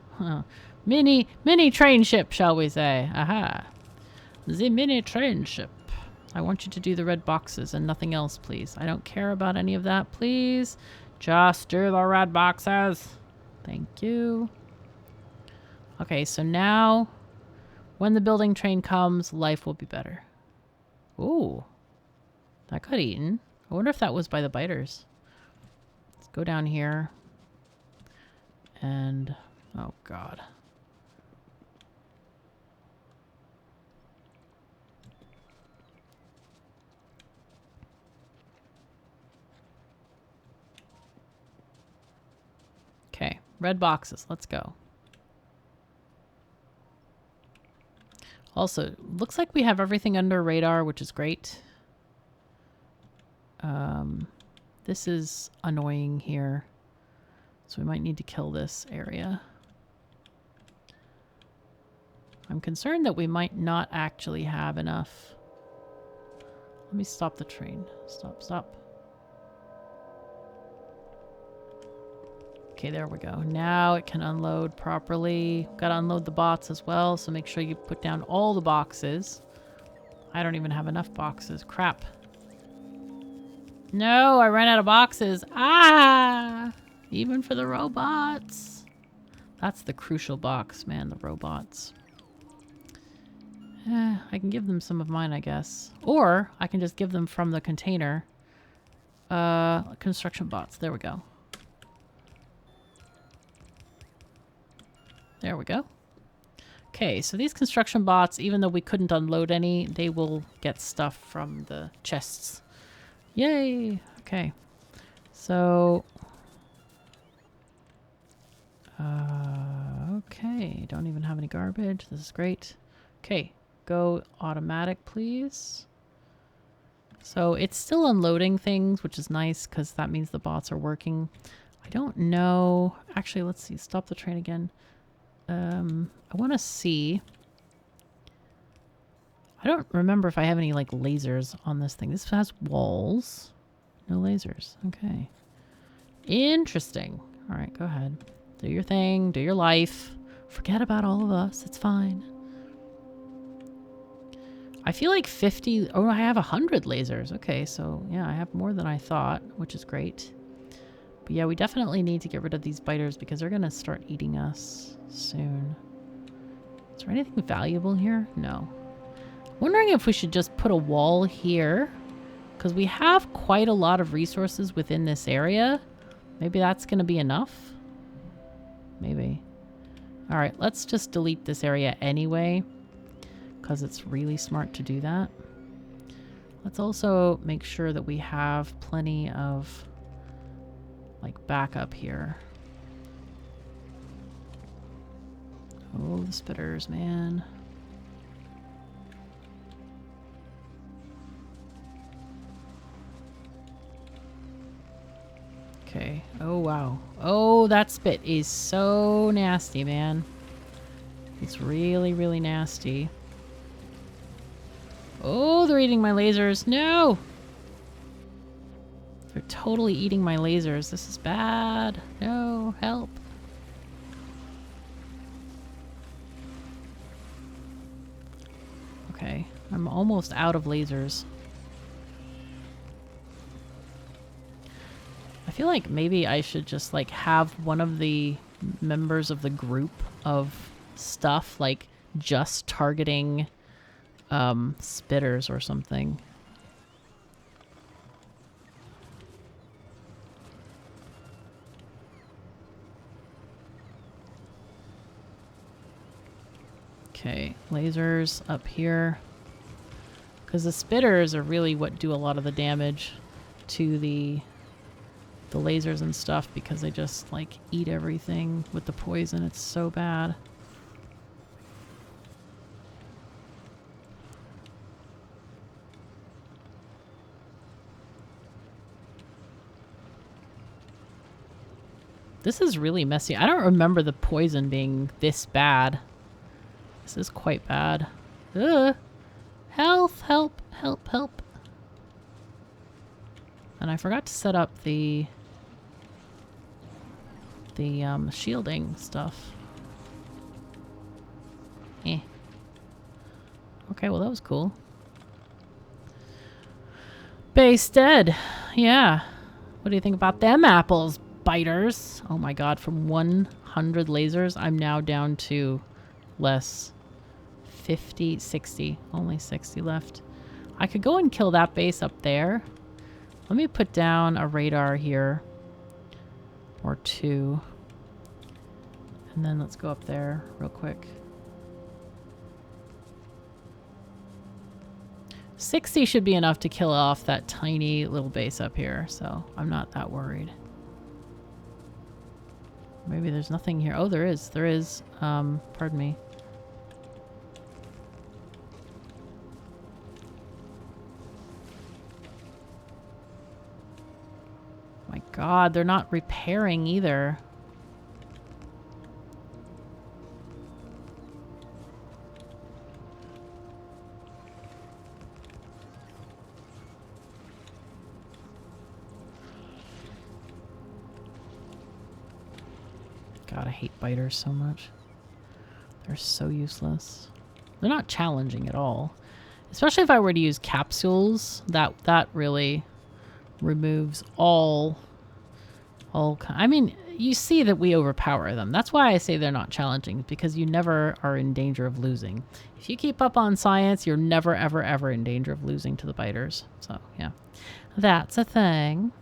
mini train ship, shall we say. Aha. The mini train ship. I want you to do the red boxes and nothing else, please. I don't care about any of that, please. Just do the red boxes. Thank you. Okay, so now when the building train comes, life will be better. Ooh. That got eaten. I wonder if that was by the biters. Let's go down here. And... oh, God. Okay, red boxes. Let's go. Also, looks like we have everything under radar, which is great. This is annoying here. So we might need to kill this area. I'm concerned that we might not actually have enough. Let me stop the train. Stop. Okay, there we go. Now it can unload properly. Gotta unload the bots as well, so make sure you put down all the boxes. I don't even have enough boxes. Crap. No, I ran out of boxes. Ah! Even for the robots. That's the crucial box, man, the robots. I can give them some of mine, I guess. Or I can just give them from the container. Construction bots. There we go. There we go. Okay, so these construction bots, even though we couldn't unload any, they will get stuff from the chests. Yay! Okay. So... okay, don't even have any garbage. This is great. Okay, go automatic, please. So it's still unloading things, which is nice because that means the bots are working. I don't know. Actually, let's see. Stop the train again. I want to see. I don't remember if I have any, like, lasers on this thing. This has walls. No lasers. Okay. Interesting. All right, go ahead. Do your thing. Do your life. Forget about all of us. It's fine. I feel like 50... oh, I have 100 lasers. Okay, so, yeah, I have more than I thought, which is great. But, yeah, we definitely need to get rid of these biters because they're going to start eating us soon. Is there anything valuable here? No. Wondering if we should just put a wall here because we have quite a lot of resources within this area. Maybe that's going to be enough. Maybe. All right, let's just delete this area anyway because it's really smart to do that. Let's also make sure that we have plenty of like backup here. Oh, the spitters, man. Okay. Oh, wow. Oh, that spit is so nasty, man. It's really, really nasty. Oh, they're eating my lasers. No! They're totally eating my lasers. This is bad. No, help. Okay. I'm almost out of lasers. I feel like maybe I should just like have one of the members of the group of stuff like just targeting spitters or something. Okay, lasers up here. Because the spitters are really what do a lot of the damage to the lasers and stuff, because they just like eat everything with the poison. It's so bad. This is really messy. I don't remember the poison being this bad. This is quite bad. Ugh. Health, help, help, help. And I forgot to set up the shielding stuff. Eh. Okay, well that was cool. Base dead. Yeah. What do you think about them apples, biters? Oh my god, from 100 lasers, I'm now down to less. 50, 60. Only 60 left. I could go and kill that base up there. Let me put down a radar here. Or two. And then let's go up there real quick. 60 should be enough to kill off that tiny little base up here, so I'm not that worried. Maybe there's nothing here. Oh, there is. There is. Pardon me. My god, they're not repairing either. God, I hate biters so much. They're so useless. They're not challenging at all. Especially if I were to use capsules, that really removes all I mean, you see that we overpower them. That's why I say they're not challenging, because you never are in danger of losing. If you keep up on science, you're never, ever, ever in danger of losing to the biters. So, yeah. That's a thing.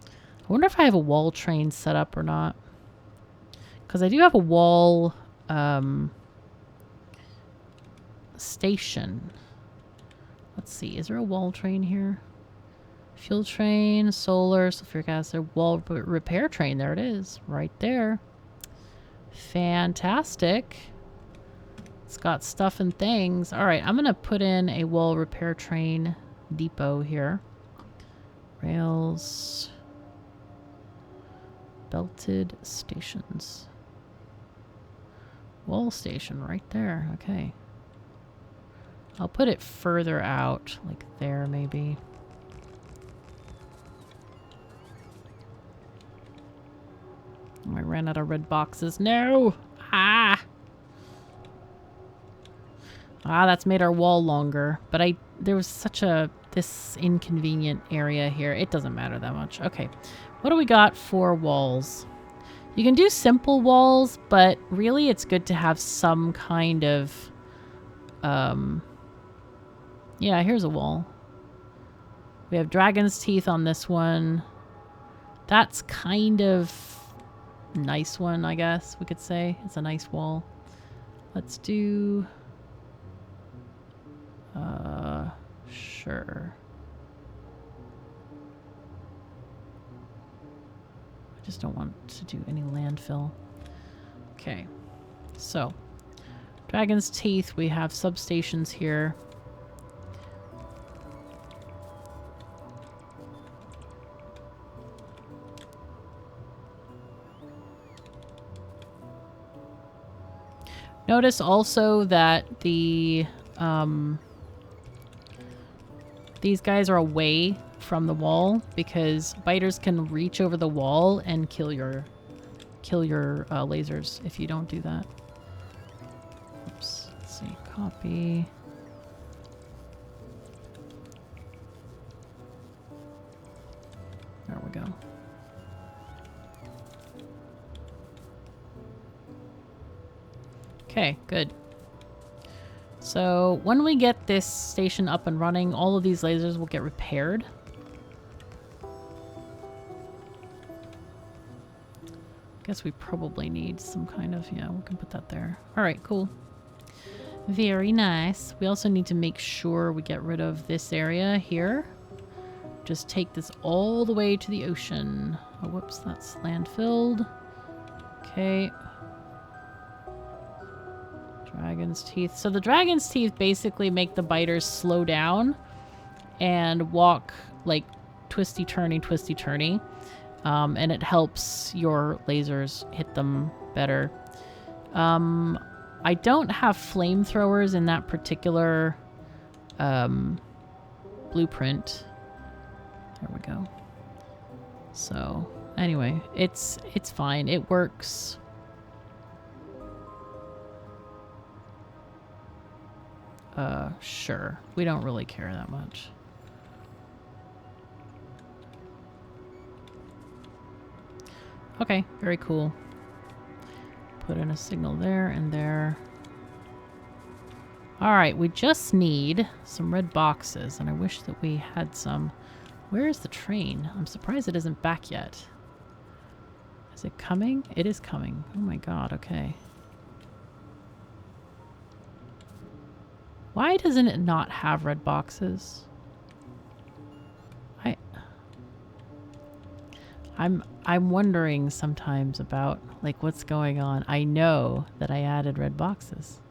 I wonder if I have a wall train set up or not. Because I do have a wall station. Let's see. Is there a wall train here? Fuel train, solar, sulfuric acid, wall repair train. There it is. Right there. Fantastic. It's got stuff and things. All right, I'm going to put in a wall repair train depot here. Rails. Belted stations. Wall station right there. Okay. I'll put it further out, like there maybe. I ran out of red boxes. No! Ah! Ah, that's made our wall longer. But there was such this inconvenient area here. It doesn't matter that much. Okay. What do we got for walls? You can do simple walls, but really it's good to have some kind of... yeah, here's a wall. We have dragon's teeth on this one. That's kind of... nice one, I guess we could say. It's a nice wall. Let's do... sure. I just don't want to do any landfill. Okay. So, dragon's teeth. We have substations here. Notice also that the these guys are away from the wall because biters can reach over the wall and kill your lasers if you don't do that. Oops. Let's see. Copy. Okay, good. So when we get this station up and running, all of these lasers will get repaired. Guess we probably need some kind of, yeah, we can put that there. All right, cool. Very nice. We also need to make sure we get rid of this area here. Just take this all the way to the ocean. Oh, whoops, that's land-filled. Okay. Dragon's teeth. So the dragon's teeth basically make the biters slow down and walk like twisty-turny, twisty-turny. And it helps your lasers hit them better. I don't have flamethrowers in that particular blueprint. There we go. So, anyway, it's fine. It works. Sure. We don't really care that much. Okay, very cool. Put in a signal there and there. Alright, we just need some red boxes, and I wish that we had some. Where is the train? I'm surprised it isn't back yet. Is it coming? It is coming. Oh my god, okay. Why doesn't it not have red boxes? I'm wondering sometimes about like what's going on. I know that I added red boxes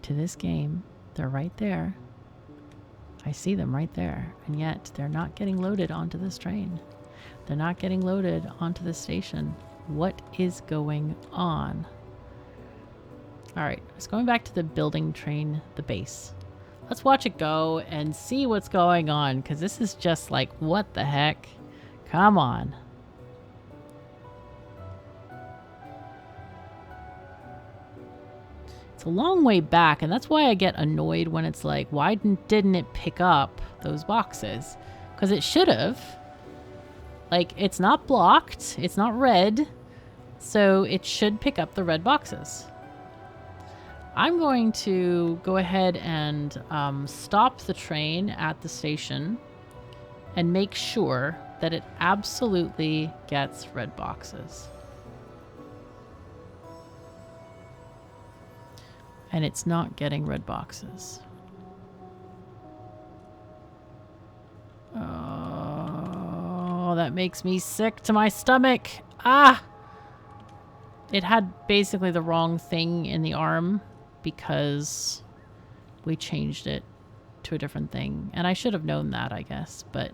to this game. They're right there. I see them right there, and yet they're not getting loaded onto this train. They're not getting loaded onto the station. What is going on? All right, let's going back to the building train, the base. Let's watch it go and see what's going on, because this is just like, what the heck? Come on. It's a long way back, and that's why I get annoyed when it's like, why didn't it pick up those boxes? Because it should have. Like, it's not blocked. It's not red. So it should pick up the red boxes. I'm going to go ahead and stop the train at the station and make sure that it absolutely gets red boxes. And it's not getting red boxes. Oh, that makes me sick to my stomach. Ah! It had basically the wrong thing in the arm because we changed it to a different thing. And I should have known that, I guess, but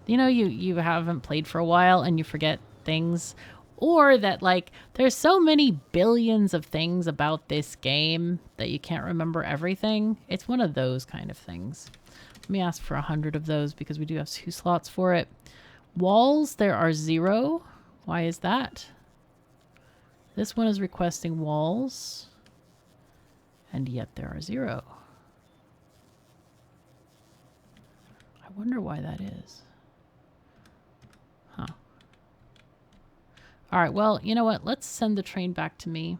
you know, you haven't played for a while and you forget things. Or that, like, there's so many billions of things about this game that you can't remember everything. It's one of those kind of things. Let me ask for 100 of those because we do have 2 slots for it. Walls, there are 0. Why is that? This one is requesting walls. And yet there are 0. I wonder why that is. Huh. All right, well, you know what? Let's send the train back to me.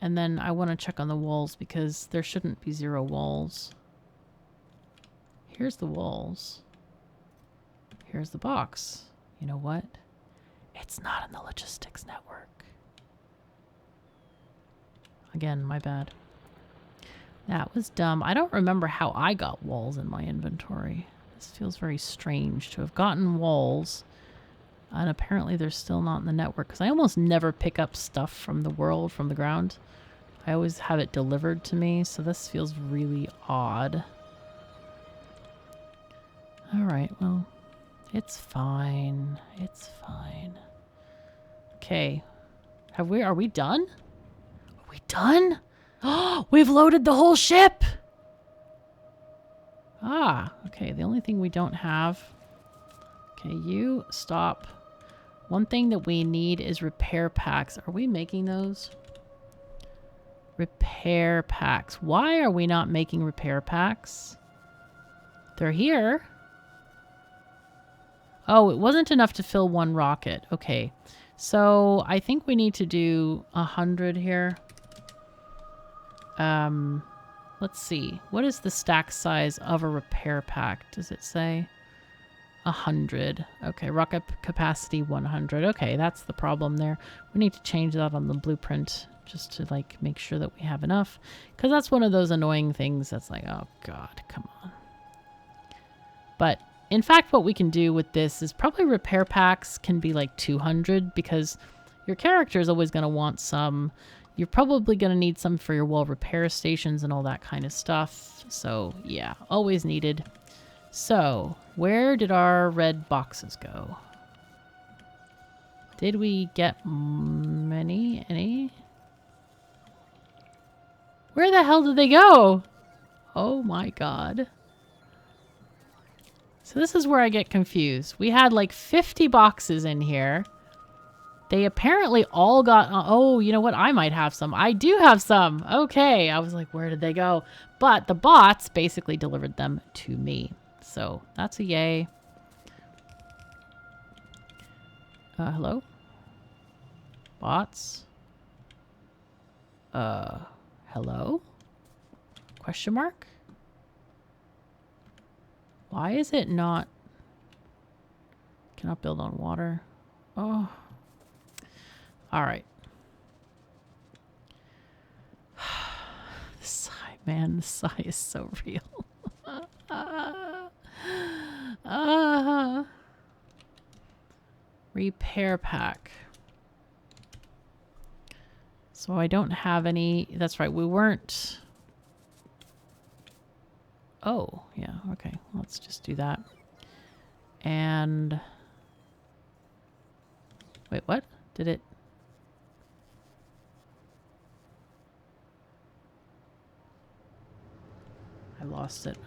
And then I want to check on the walls because there shouldn't be 0 walls. Here's the walls. Here's the box. You know what? It's not in the logistics network. Again, my bad. That was dumb. I don't remember how I got walls in my inventory. This feels very strange to have gotten walls. And apparently they're still not in the network because I almost never pick up stuff from the world, from the ground. I always have it delivered to me, so this feels really odd. Alright, well, it's fine. It's fine. Okay. Are we done? Are we done? Oh, we've loaded the whole ship! Ah, okay, the only thing we don't have... Okay, you stop. One thing that we need is repair packs. Are we making those? Repair packs. Why are we not making repair packs? They're here. Oh, it wasn't enough to fill 1 rocket. Okay. So I think we need to do 100 here. Let's see. What is the stack size of a repair pack? Does it say? 100. Okay, rocket capacity 100. Okay, that's the problem there. We need to change that on the blueprint just to like make sure that we have enough. Because that's one of those annoying things that's like, oh god, come on. But in fact, what we can do with this is probably repair packs can be like 200 because your character is always going to want some. You're probably going to need some for your wall repair stations and all that kind of stuff. So yeah, always needed. So where did our red boxes go? Did we get many? Any? Where the hell did they go? Oh my god. So this is where I get confused. We had like 50 boxes in here. They apparently all got... oh, you know what? I might have some. I do have some. Okay. I was like, where did they go? But the bots basically delivered them to me. So that's a yay. Hello? Bots? Hello? Question mark? Why is it not... Cannot build on water. Oh. Alright. The sigh, man. The sigh is so real. Repair pack. So I don't have any... That's right, we weren't... Oh, yeah, okay. Let's just do that. And... Wait, what? Did it... I lost it.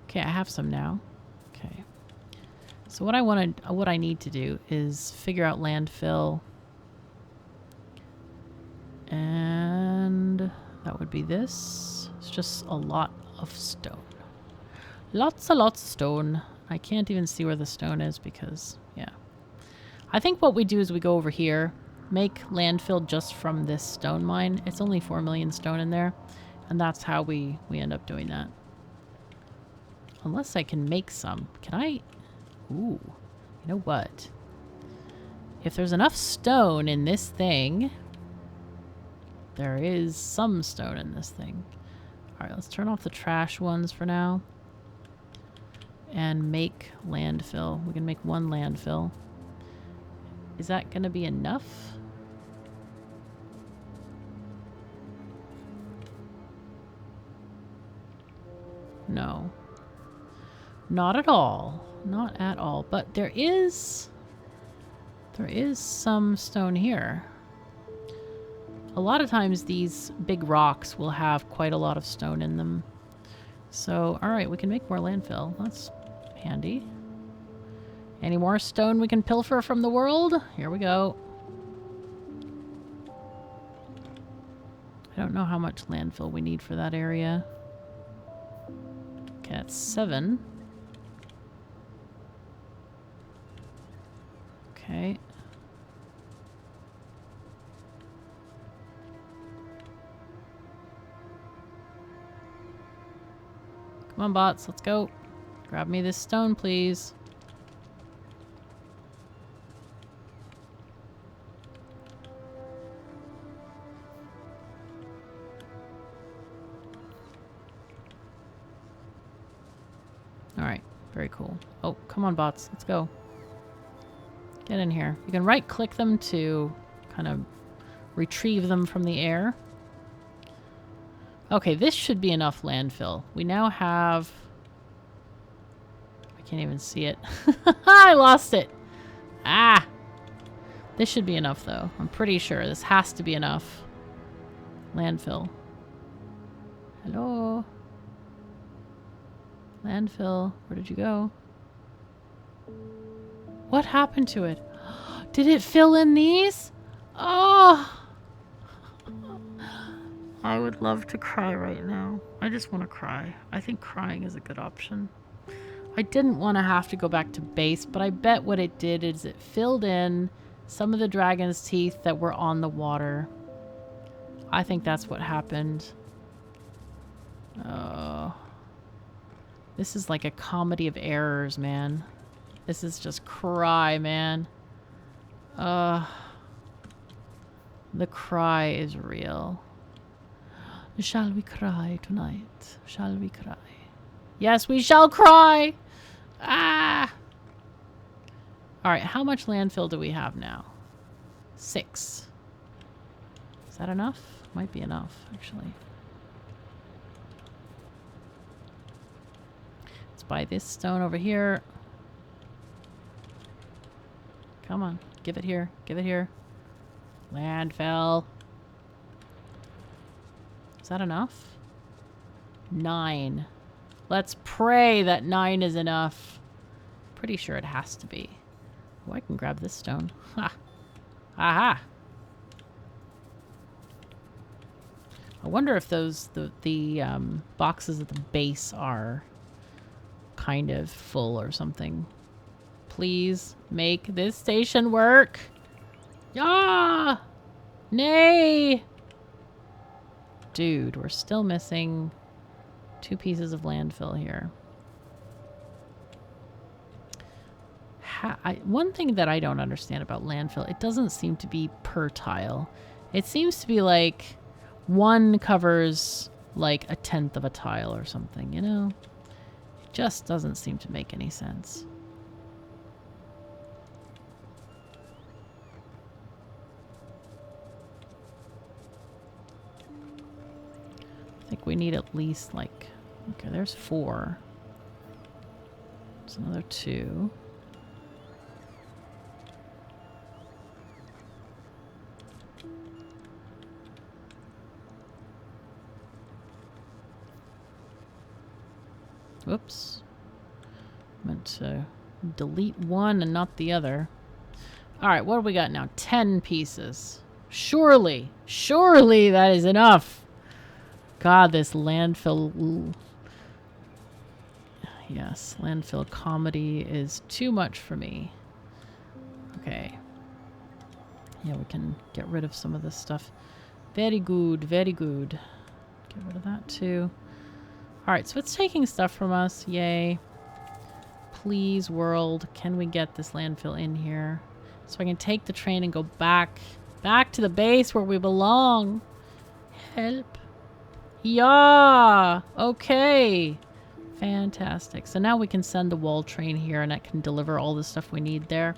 Okay, I have some now. Okay. So what I need to do is figure out landfill. And that would be this. It's just a lot of stone. Lots and lots of stone. I can't even see where the stone is because, yeah. I think what we do is we go over here, make landfill just from this stone mine. It's only 4 million stone in there. And that's how we end up doing that. Unless I can make some. Can I? Ooh. You know what? If there's enough stone in this thing... There is some stone in this thing. Alright, let's turn off the trash ones for now. And make landfill. We can make one landfill. Is that going to be enough? No. Not at all. Not at all. But there is some stone here. A lot of times these big rocks will have quite a lot of stone in them. So, alright, we can make more landfill. That's handy. Any more stone we can pilfer from the world? Here we go. I don't know how much landfill we need for that area. Okay, that's 7. Okay. Come on, bots, let's go. Grab me this stone, please. Alright, very cool. Oh, come on, bots, let's go. Get in here. You can right-click them to kind of retrieve them from the air. Okay, this should be enough landfill. We now have... I can't even see it. I lost it! Ah! This should be enough, though. I'm pretty sure. This has to be enough. Landfill. Hello? Landfill. Where did you go? What happened to it? Did it fill in these? Oh! I would love to cry right now. I just want to cry. I think crying is a good option. I didn't want to have to go back to base, but I bet what it did is it filled in some of the dragon's teeth that were on the water. I think that's what happened. Oh. This is like a comedy of errors, man. This is just cry, man. The cry is real. Shall we cry tonight? Shall we cry? Yes, we shall cry! Ah! Alright, how much landfill do we have now? 6. Is that enough? Might be enough, actually. Let's buy this stone over here. Come on, give it here. Give it here. Landfill. Is that enough? 9. Let's pray that 9 is enough. Pretty sure it has to be. Oh, I can grab this stone. Ha! Aha! I wonder if those the boxes at the base are kind of full or something. Please make this station work. Ah! Nay! Dude, we're still missing 2 pieces of landfill here. One thing that I don't understand about landfill, it doesn't seem to be per tile. It seems to be like one covers like 1/10 of a tile or something, you know? It just doesn't seem to make any sense. I think we need at least like... Okay, there's 4. There's another 2. Whoops. Meant to delete one and not the other. Alright, what do we got now? 10 pieces. Surely, surely that is enough. God, this landfill... Ooh. Yes, landfill comedy is too much for me. Okay. Yeah, we can get rid of some of this stuff. Very good, very good. Get rid of that too. Alright, so it's taking stuff from us. Yay. Please, world, can we get this landfill in here? So I can take the train and go back to the base where we belong. Help. Yeah. Okay. Fantastic. So now we can send the wall train here and it can deliver all the stuff we need there.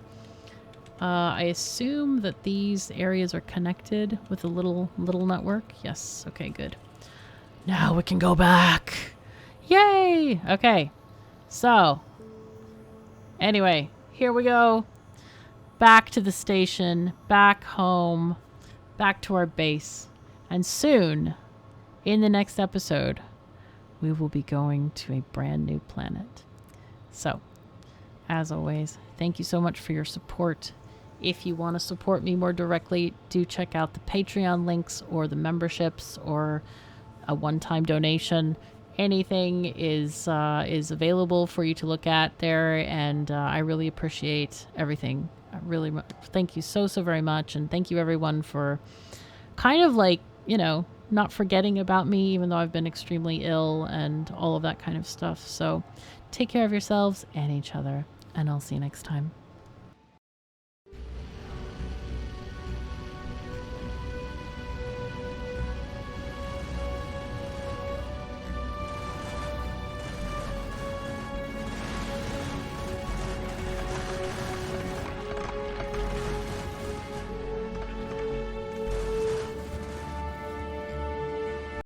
I assume that these areas are connected with a little network. Yes. Okay, good. Now we can go back. Yay! Okay. So, anyway, here we go. Back to the station, back home, back to our base. And soon, in the next episode, we will be going to a brand new planet. So, as always, thank you so much for your support. If you want to support me more directly, do check out the Patreon links or the memberships or a one-time donation. Anything is available for you to look at there, and I really appreciate everything. I really thank you so very much, and thank you everyone for kind of like, you know, not forgetting about me even though I've been extremely ill and all of that kind of stuff. So take care of yourselves and each other, and I'll see you next time.